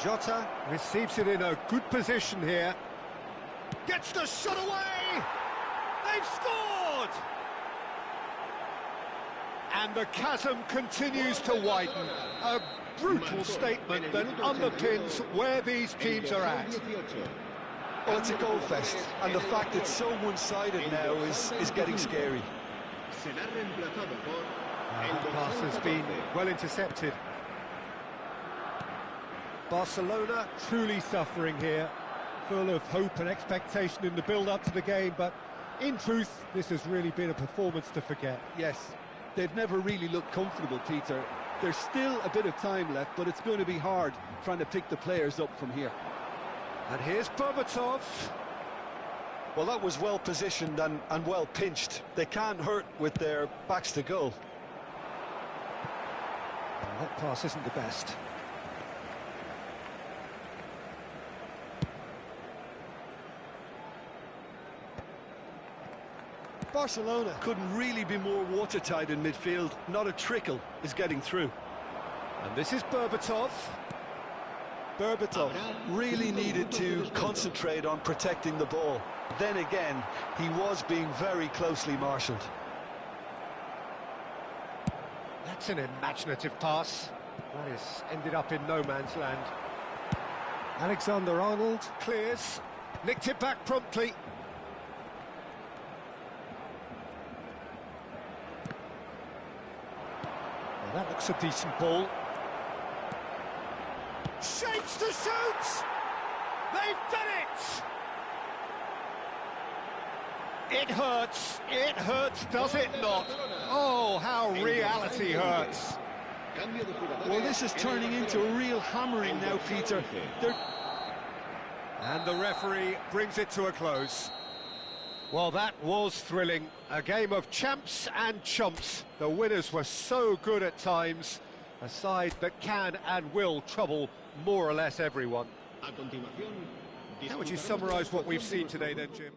A: Jota receives it in a good position here. Gets the shot away! They've scored! And the chasm continues to widen. A brutal statement that underpins where these teams are at.
B: Well, it's a goal fest, and the fact it's so one-sided now is getting scary.
A: That pass has been well intercepted. Barcelona truly suffering here, full of hope and expectation in the build-up to the game, but in truth, this has really been a performance to forget.
B: Yes, they've never really looked comfortable, Peter. There's still a bit of time left, but it's going to be hard trying to pick the players up from here.
A: And here's Berbatov.
B: Well, that was well positioned and well pinched. They can't hurt with their backs to goal.
A: Well, that pass isn't the best.
B: Barcelona couldn't really be more watertight in midfield. Not a trickle is getting through.
A: And this is Berbatov.
B: Berbatov really needed to concentrate on protecting the ball. Then again, he was being very closely marshalled.
A: That's an imaginative pass. That has ended up in no man's land. Alexander-Arnold clears, nicked it back promptly. Well, that looks a decent ball. Shapes to shoot! They've done it! It hurts, does it not? Oh, how reality hurts.
B: Well, this is turning into a real hammering now, Peter.
A: And the referee brings it to a close. Well, that was thrilling. A game of champs and chumps. The winners were so good at times. A side that can and will trouble more or less everyone. How would you summarise what we've seen today then, Jim?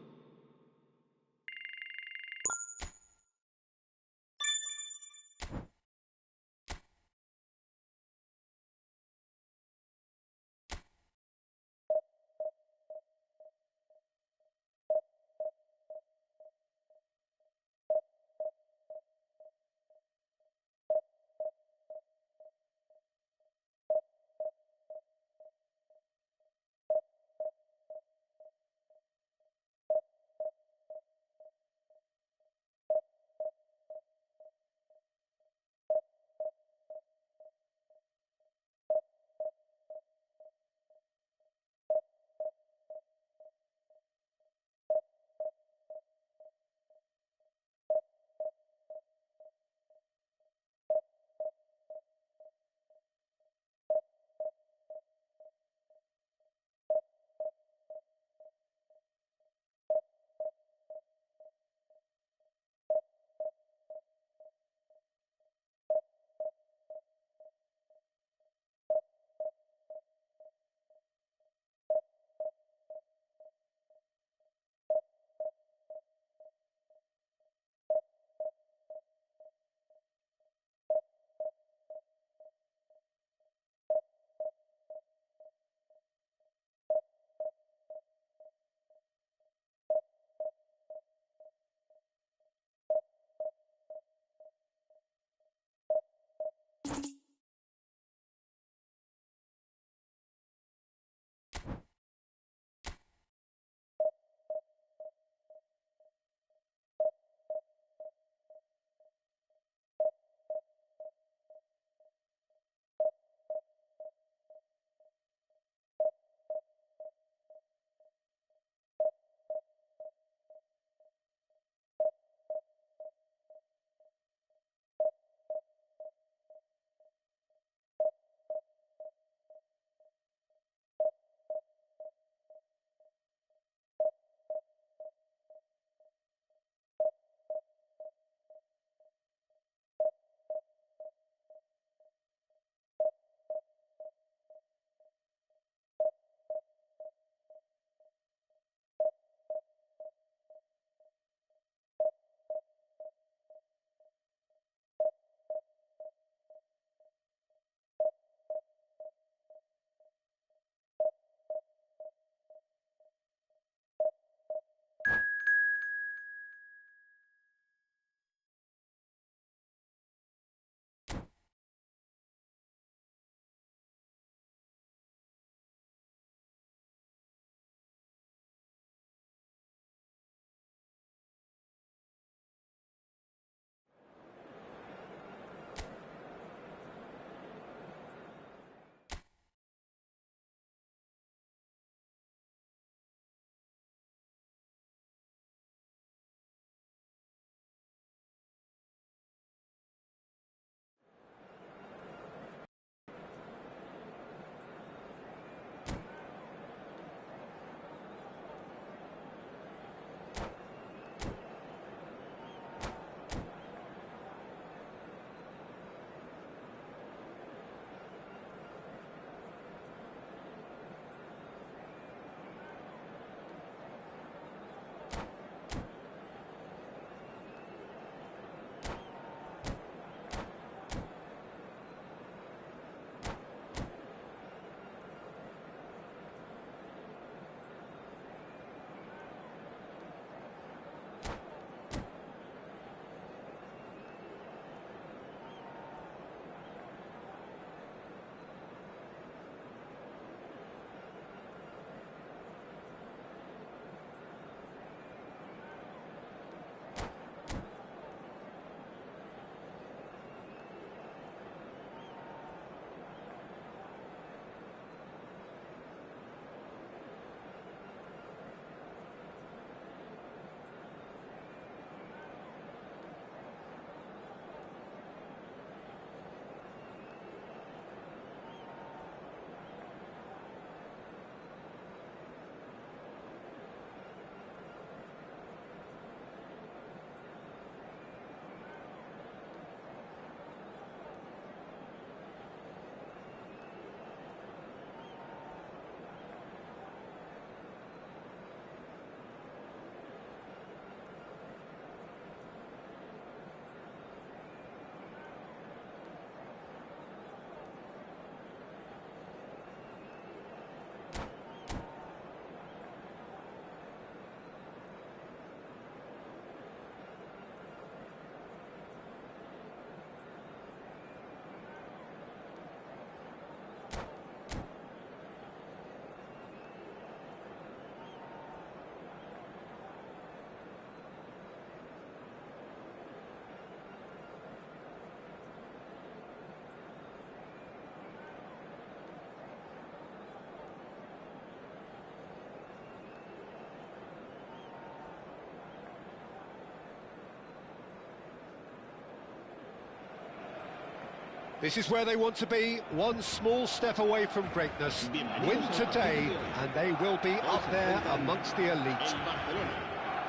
E: This is where they want to be, one small step away from greatness. Win today, and they will be up there amongst the elite.
C: El Barcelona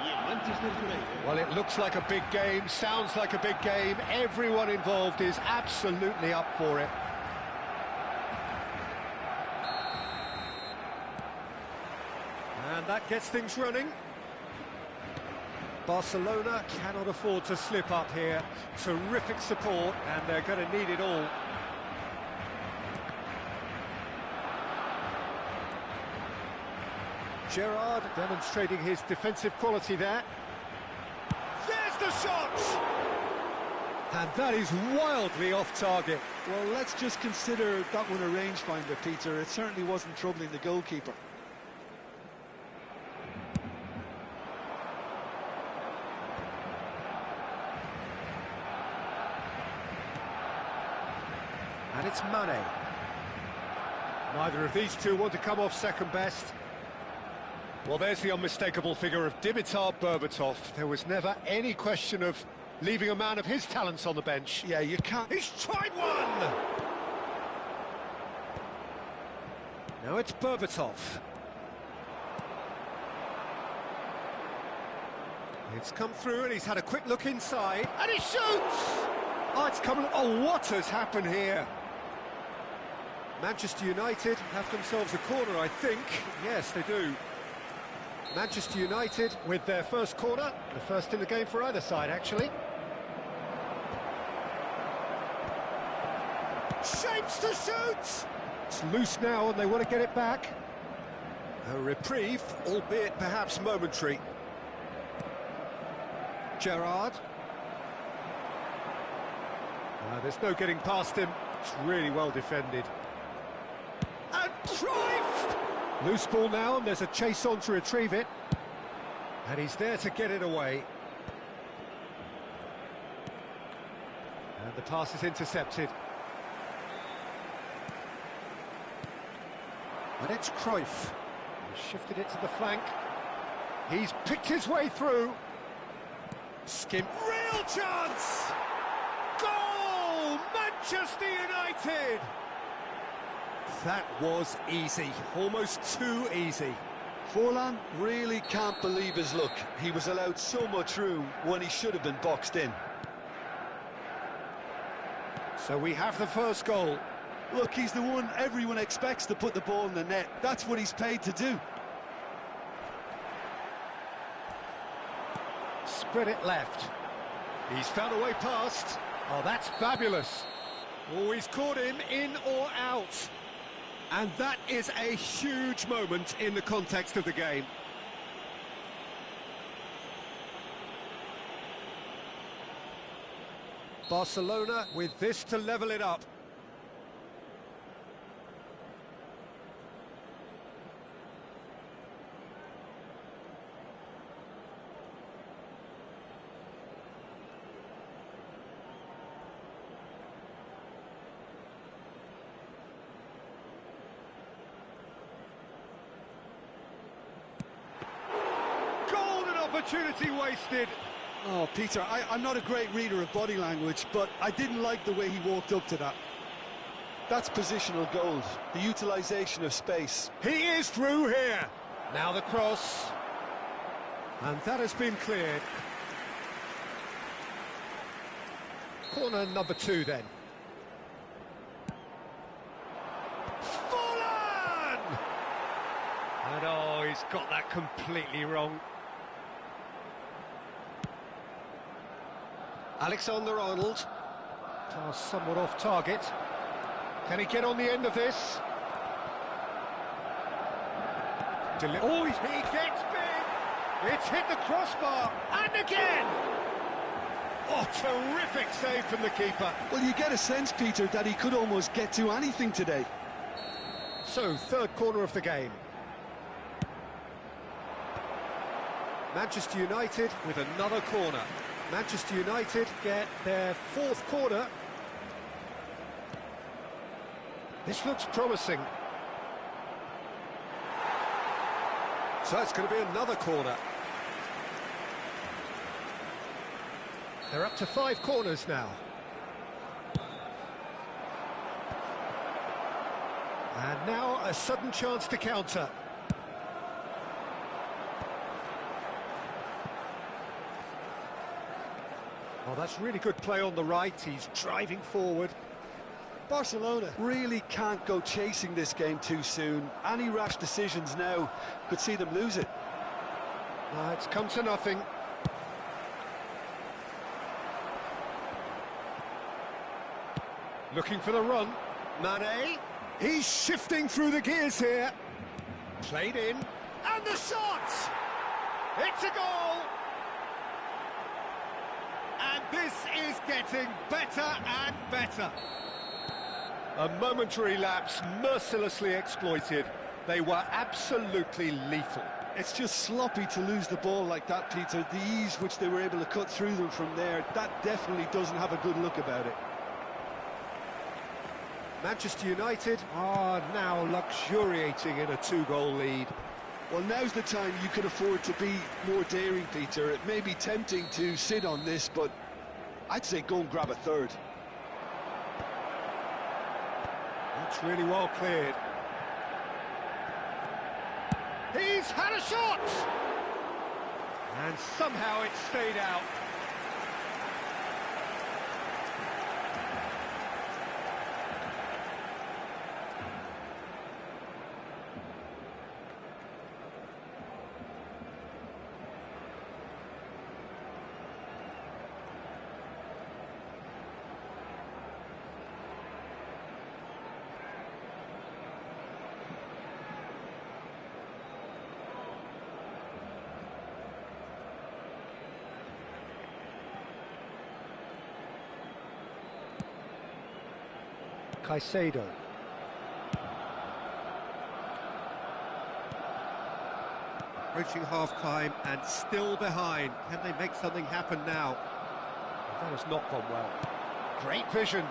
C: y el Manchester United.
E: Well, it looks like a big game, sounds like a big game. Everyone involved is absolutely up for it. And that gets things running. Barcelona cannot afford to slip up here. Terrific support, and they're going to need it all. Gerrard demonstrating his defensive quality there. There's the shot! And that is wildly off target.
B: Well, let's just consider that one a rangefinder, Peter. It certainly wasn't troubling the goalkeeper.
E: And it's Mane. Neither of these two want to come off second best. Well, there's the unmistakable figure of Dimitar Berbatov. There was never any question of leaving a man of his talents on the bench.
B: Yeah, you can't...
E: He's tried one! Now it's Berbatov. It's come through and he's had a quick look inside. And he shoots! Oh, it's coming... Oh, what has happened here? Manchester United have themselves a corner, I think. Yes, they do. Manchester United with their first corner, the first in the game for either side, actually. Shapes to shoot! It's loose now and they want to get it back. A reprieve, albeit perhaps momentary. Gerrard. There's no getting past him. It's really well defended. And Cruyff! Loose ball now, and there's a chase on to retrieve it. And he's there to get it away. And the pass is intercepted. And it's Cruyff. He's shifted it to the flank. He's picked his way through. Skim. Real chance! Goal! Manchester United! That was easy, almost too easy.
B: Forlan really can't believe his luck. He was allowed so much room when he should have been boxed in.
E: So we have the first goal.
B: Look, he's the one everyone expects to put the ball in the net. That's what he's paid to do.
E: Spread it left. He's found a way past. Oh, that's fabulous. Oh, he's caught him in or out. And that is a huge moment in the context of the game. Barcelona with this to level it up. Opportunity wasted.
B: Oh, Peter, I'm not a great reader of body language, but I didn't like the way he walked up to that. That's positional gold, the utilisation of space.
E: He is through here. Now the cross. And that has been cleared. Corner number 2 then. Fallen! And oh, he's got that completely wrong. Alexander-Arnold. Pass somewhat off target. Can he get on the end of this? Oh, he gets big! It's hit the crossbar, and again! Oh, terrific save from the keeper.
B: Well, you get a sense, Peter, that he could almost get to anything today.
E: So, third corner of the game. Manchester United with another corner. Manchester United get their fourth corner. This looks promising. So it's going to be another corner. They're up to 5 corners now. And now a sudden chance to counter. Oh, that's really good play on the right. He's driving forward.
B: Barcelona really can't go chasing this game too soon. Any rash decisions now could see them lose it.
E: It's come to nothing. Looking for the run. Mane. He's shifting through the gears here. Played in. And the shot! It's a goal! And this is getting better and better. A momentary lapse mercilessly exploited. They were absolutely lethal.
B: It's just sloppy to lose the ball like that, Peter. The ease which they were able to cut through them from there, that definitely doesn't have a good look about it.
E: Manchester United are now luxuriating in a 2-goal lead.
B: Well, now's the time you can afford to be more daring, Peter. It may be tempting to sit on this, but I'd say go and grab a third.
E: That's really well cleared. He's had a shot! And somehow it stayed out. Caicedo. Approaching half-time and still behind. Can they make something happen now? That has not gone well. Great vision.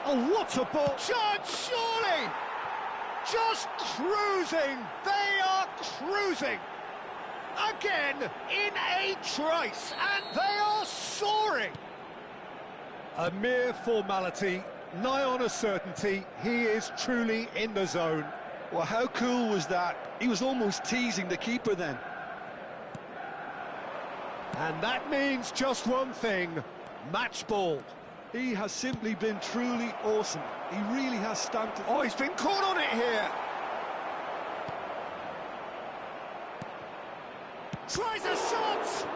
E: Oh, what a ball! Chance, surely! Just cruising! They are cruising! Again, in a trice, and they are soaring! A mere formality. Nigh on a certainty, he is truly in the zone.
B: Well, how cool was that? He was almost teasing the keeper then.
E: And that means just one thing, match ball.
B: He has simply been truly awesome. He really has stamped it.
E: Oh, he's been caught on it here. Tries a shot!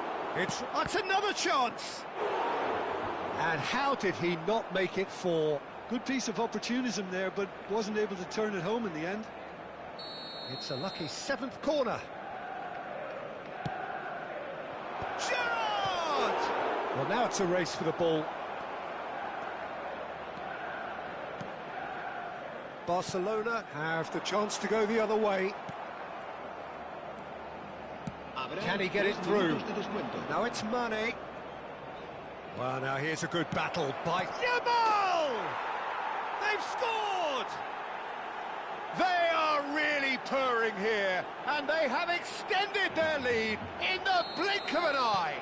E: That's another chance! And how did he not make it 4?
B: Good piece of opportunism there, but wasn't able to turn it home in the end.
E: It's a lucky 7th corner. Gerrard! Well, now it's a race for the ball. Barcelona have the chance to go the other way. Can he get it through? Now it's Mane. Well, now here's a good battle by Yamal! They've scored! They are really purring here, and they have extended their lead in the blink of an eye.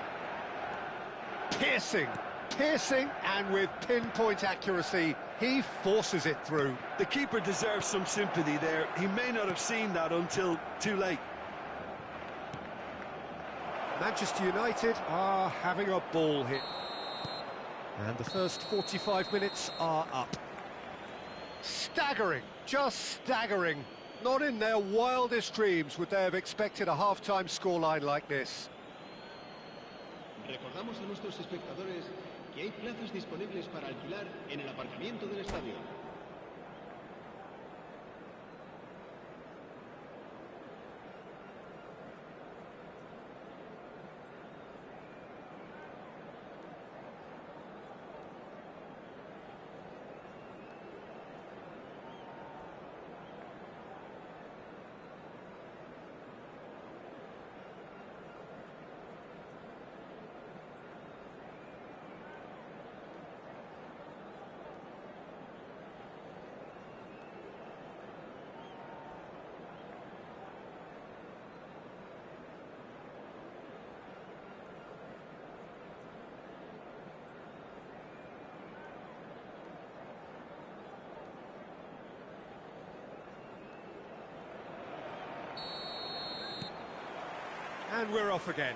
E: Piercing, and with pinpoint accuracy, he forces it through.
B: The keeper deserves some sympathy there. He may not have seen that until too late.
E: Manchester United are having a ball hit. And the first 45 minutes are up. Staggering, just staggering. Not in their wildest dreams would they have expected a half-time scoreline like this.
C: Recordamos a nuestros espectadores que hay plazas disponibles para alquilar en el aparcamiento del estadio.
E: And we're off again.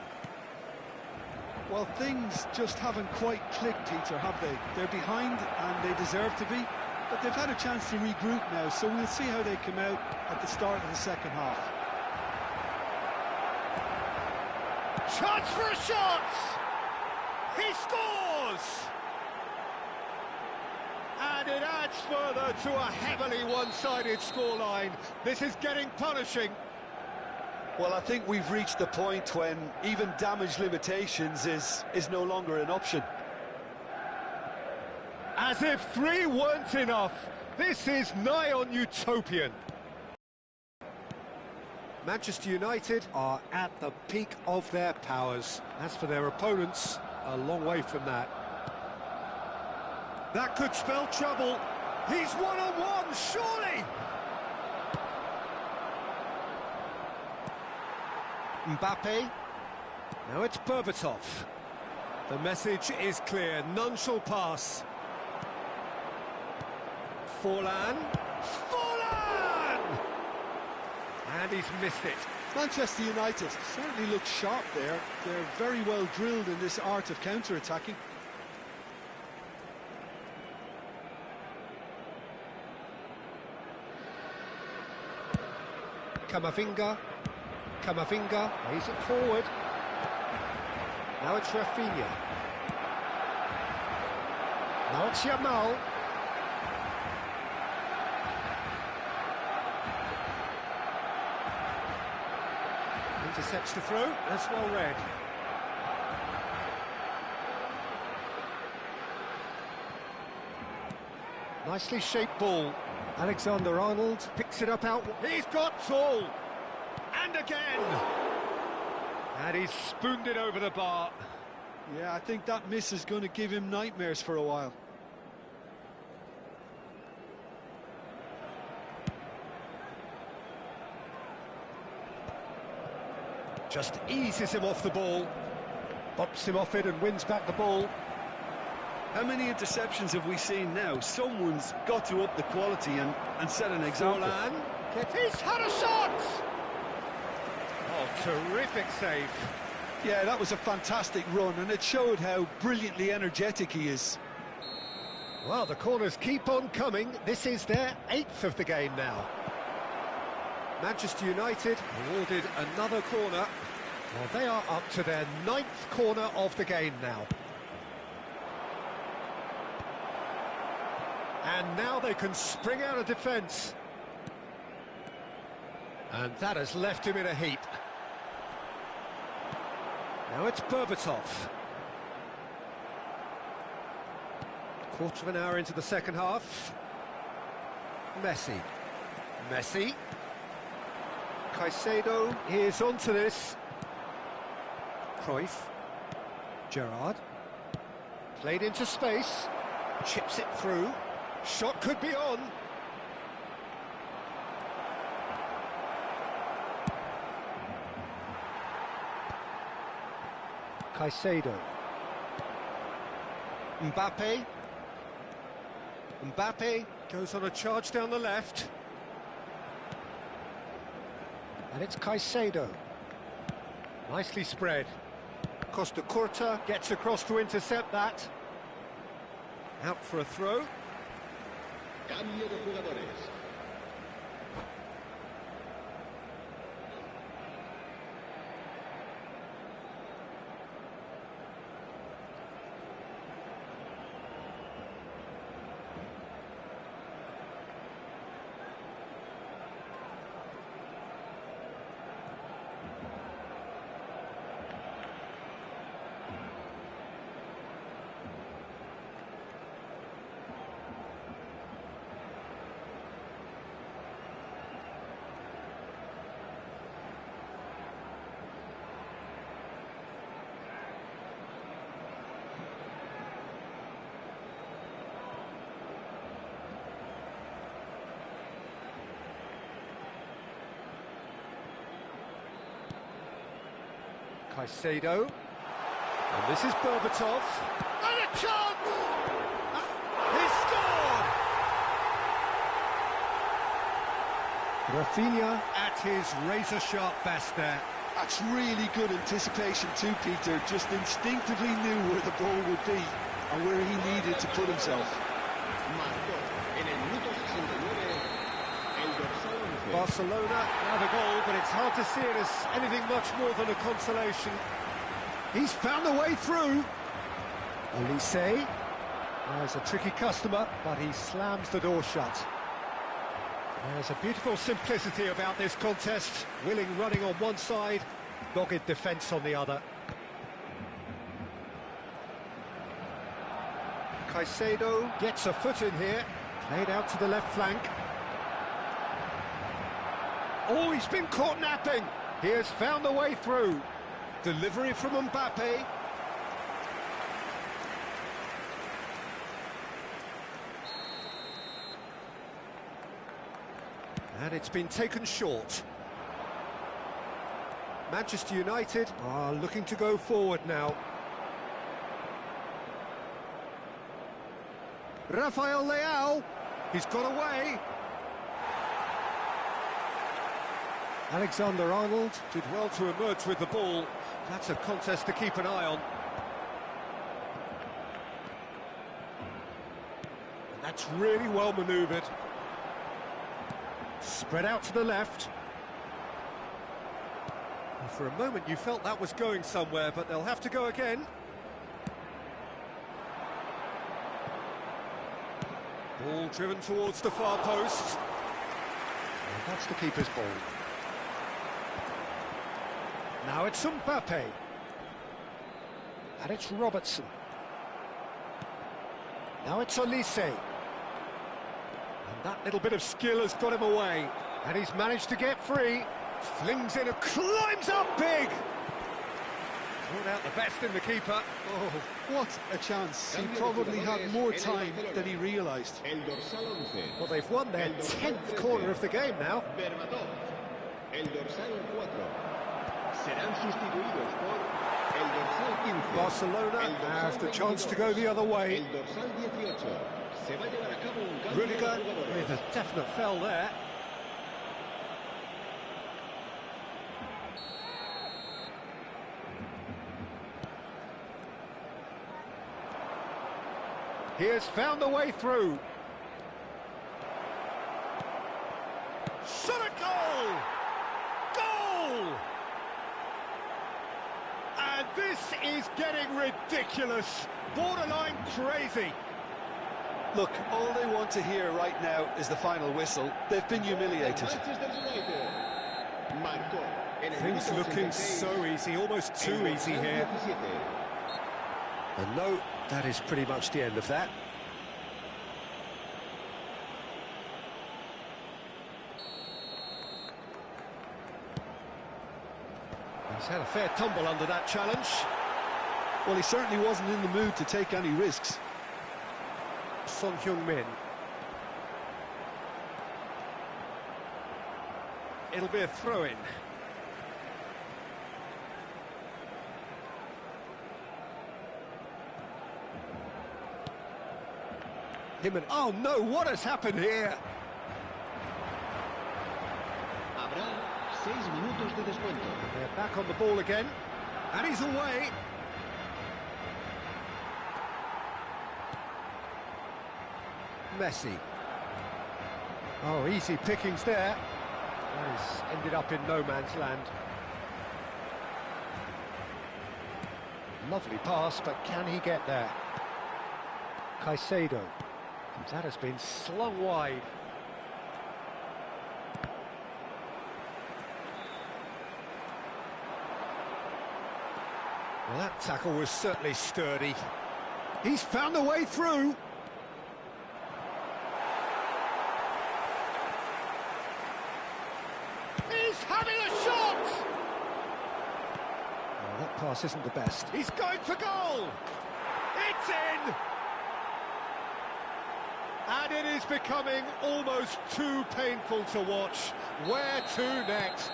B: Well, things just haven't quite clicked, Peter, have they? They're behind and they deserve to be, but they've had a chance to regroup now, so we'll see how they come out at the start of the second half.
A: Chance for a shot! He scores! And it adds further to a heavily one-sided scoreline. This is getting punishing.
B: Well, I think we've reached the point when even damage limitations is no longer an option.
E: As if 3 weren't enough, this is nigh on utopian. Manchester United are at the peak of their powers. As for their opponents, a long way from that. That could spell trouble. He's one-on-one, surely! Mbappe. Now it's Berbatov. The message is clear, none shall pass. Forlan. And he's missed it.
B: Manchester United certainly look sharp there. They're very well drilled in this art of counter-attacking.
E: Camavinga, he's it forward. Now it's Rafinha. Now it's Yamal. Intercepts the throw, that's well read. Nicely shaped ball. Alexander-Arnold picks it up out. He's got tall. And again. And he's spooned it over the bar.
B: Yeah, I think that miss is going to give him nightmares for a while.
E: Just eases him off the ball. Bumps him off it and wins back the ball.
B: How many interceptions have we seen now? Someone's got to up the quality and set an example.
A: He's had a shot!
E: Oh, terrific save.
B: Yeah, that was a fantastic run, and it showed how brilliantly energetic he is.
E: Well, the corners keep on coming. This is their 8th of the game now. Manchester United awarded another corner. Well, they are up to their 9th corner of the game now. And now they can spring out of defence. And that has left him in a heap. Now it's Berbatov. Quarter of an hour into the second half. Messi. Caicedo is onto this. Cruyff. Gerrard. Played into space. Chips it through. Shot could be on. Caicedo. Mbappe goes on a charge down the left. And it's Caicedo. Nicely spread. Costa Curta gets across to intercept that. Out for a throw.
C: Cambio de jugadores.
E: Caicedo. And this is Berbatov.
A: And a chance! He scored!
E: Rafinha at his razor-sharp best there.
B: That's really good anticipation too, Peter. Just instinctively knew where the ball would be and where he needed to put himself.
C: Marcó en el minuto 69 el dorsal 11.
E: Barcelona have a goal, but it's hard to see it as anything much more than a consolation. He's found a way through. Olise. There's a tricky customer, but he slams the door shut. There's a beautiful simplicity about this contest. Willing running on one side, dogged defence on the other. Caicedo gets a foot in here, played out to the left flank. Oh, he's been caught napping. He has found a way through. Delivery from Mbappe. And it's been taken short. Manchester United are looking to go forward now. Rafael Leao, he's got away. Alexander-Arnold did well to emerge with the ball. That's a contest to keep an eye on. And that's really well manoeuvred. Spread out to the left. Well, for a moment you felt that was going somewhere, but they'll have to go again. Ball driven towards the far post. And that's the keeper's ball. Now it's Mbappe. And it's Robertson. Now it's Olise. And that little bit of skill has got him away. And he's managed to get free. Flings in and climbs up big. Brought out the best in the keeper.
B: Oh, what a chance. He probably had more time than he realised.
C: El dorsal 11.
E: Well, they've won their 10th corner of the game now.
C: Berbatov. El dorsal 4. Serán sustituidos por el dorsal 15.
E: Barcelona
C: El dorsal
E: have the chance to go the
C: 22.
E: other way.
C: El dorsal 18. Se va a llevar a cabo un cambio de
E: Rudiger
C: jugadores.
E: with a definite foul there. He has found a way through. Shot a goal! Goal! And this is getting ridiculous, borderline crazy.
B: Look, all they want to hear right now is the final whistle. They've been humiliated.
C: Manchester United. Marcó en el
E: Things
C: minuto
E: looking
C: 86.
E: so easy, almost too
C: El
E: easy
C: dorsal
E: here.
C: 17.
E: And no, that is pretty much the end of that. He's had a fair tumble under that challenge.
B: Well, he certainly wasn't in the mood to take any risks.
E: Son Heung-min. It'll be a throw-in. Oh no, what has happened here?
C: Habrá 6 minutos de descuento.
E: They're back on the ball again, and he's away. Messi. Oh, easy pickings there. That has ended up in no man's land. Lovely pass, but can he get there? Caicedo. That has been slung wide. Well, that tackle was certainly sturdy. He's found a way through. He's having a shot! Oh, that pass isn't the best. He's going for goal! It's in! And it is becoming almost too painful to watch. Where to next?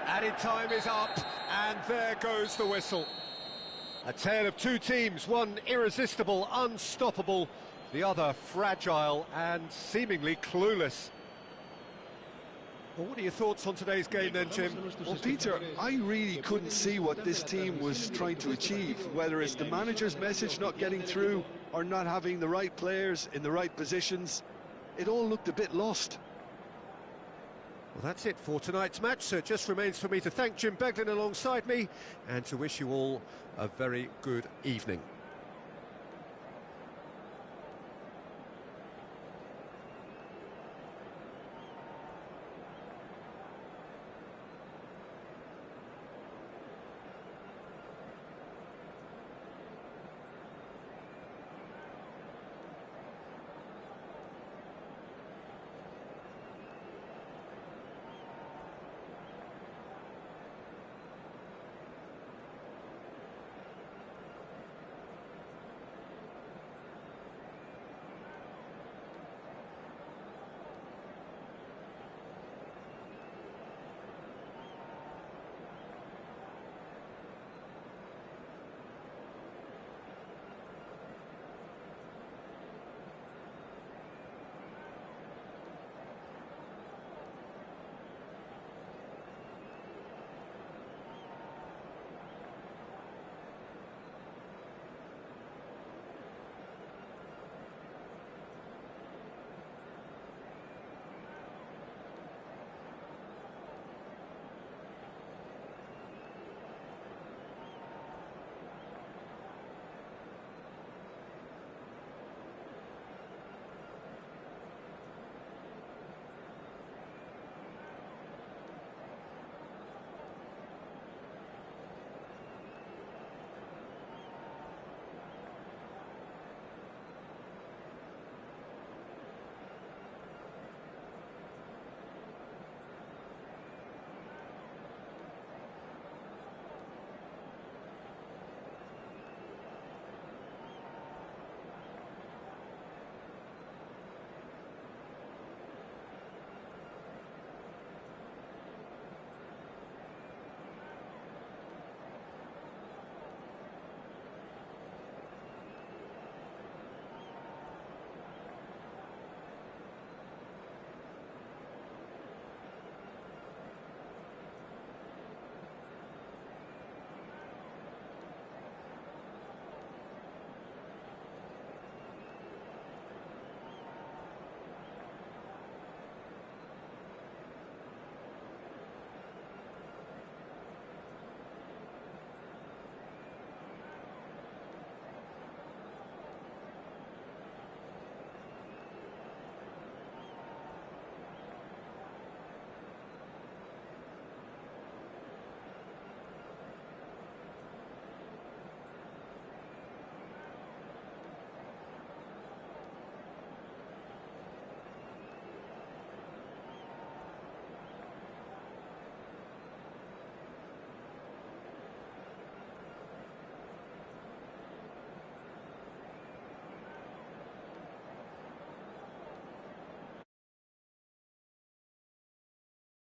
E: Added time is up, and there goes the whistle. A tale of two teams, one irresistible, unstoppable, the other fragile and seemingly clueless. Well, what are your thoughts on today's game then, Jim?
B: Well, Peter, I really couldn't see what this team was trying to achieve, whether it's the manager's message not getting through or not having the right players in the right positions. It all looked a bit lost.
E: Well, that's it for tonight's match, so it just remains for me to thank Jim Beglin alongside me and to wish you all a very good evening.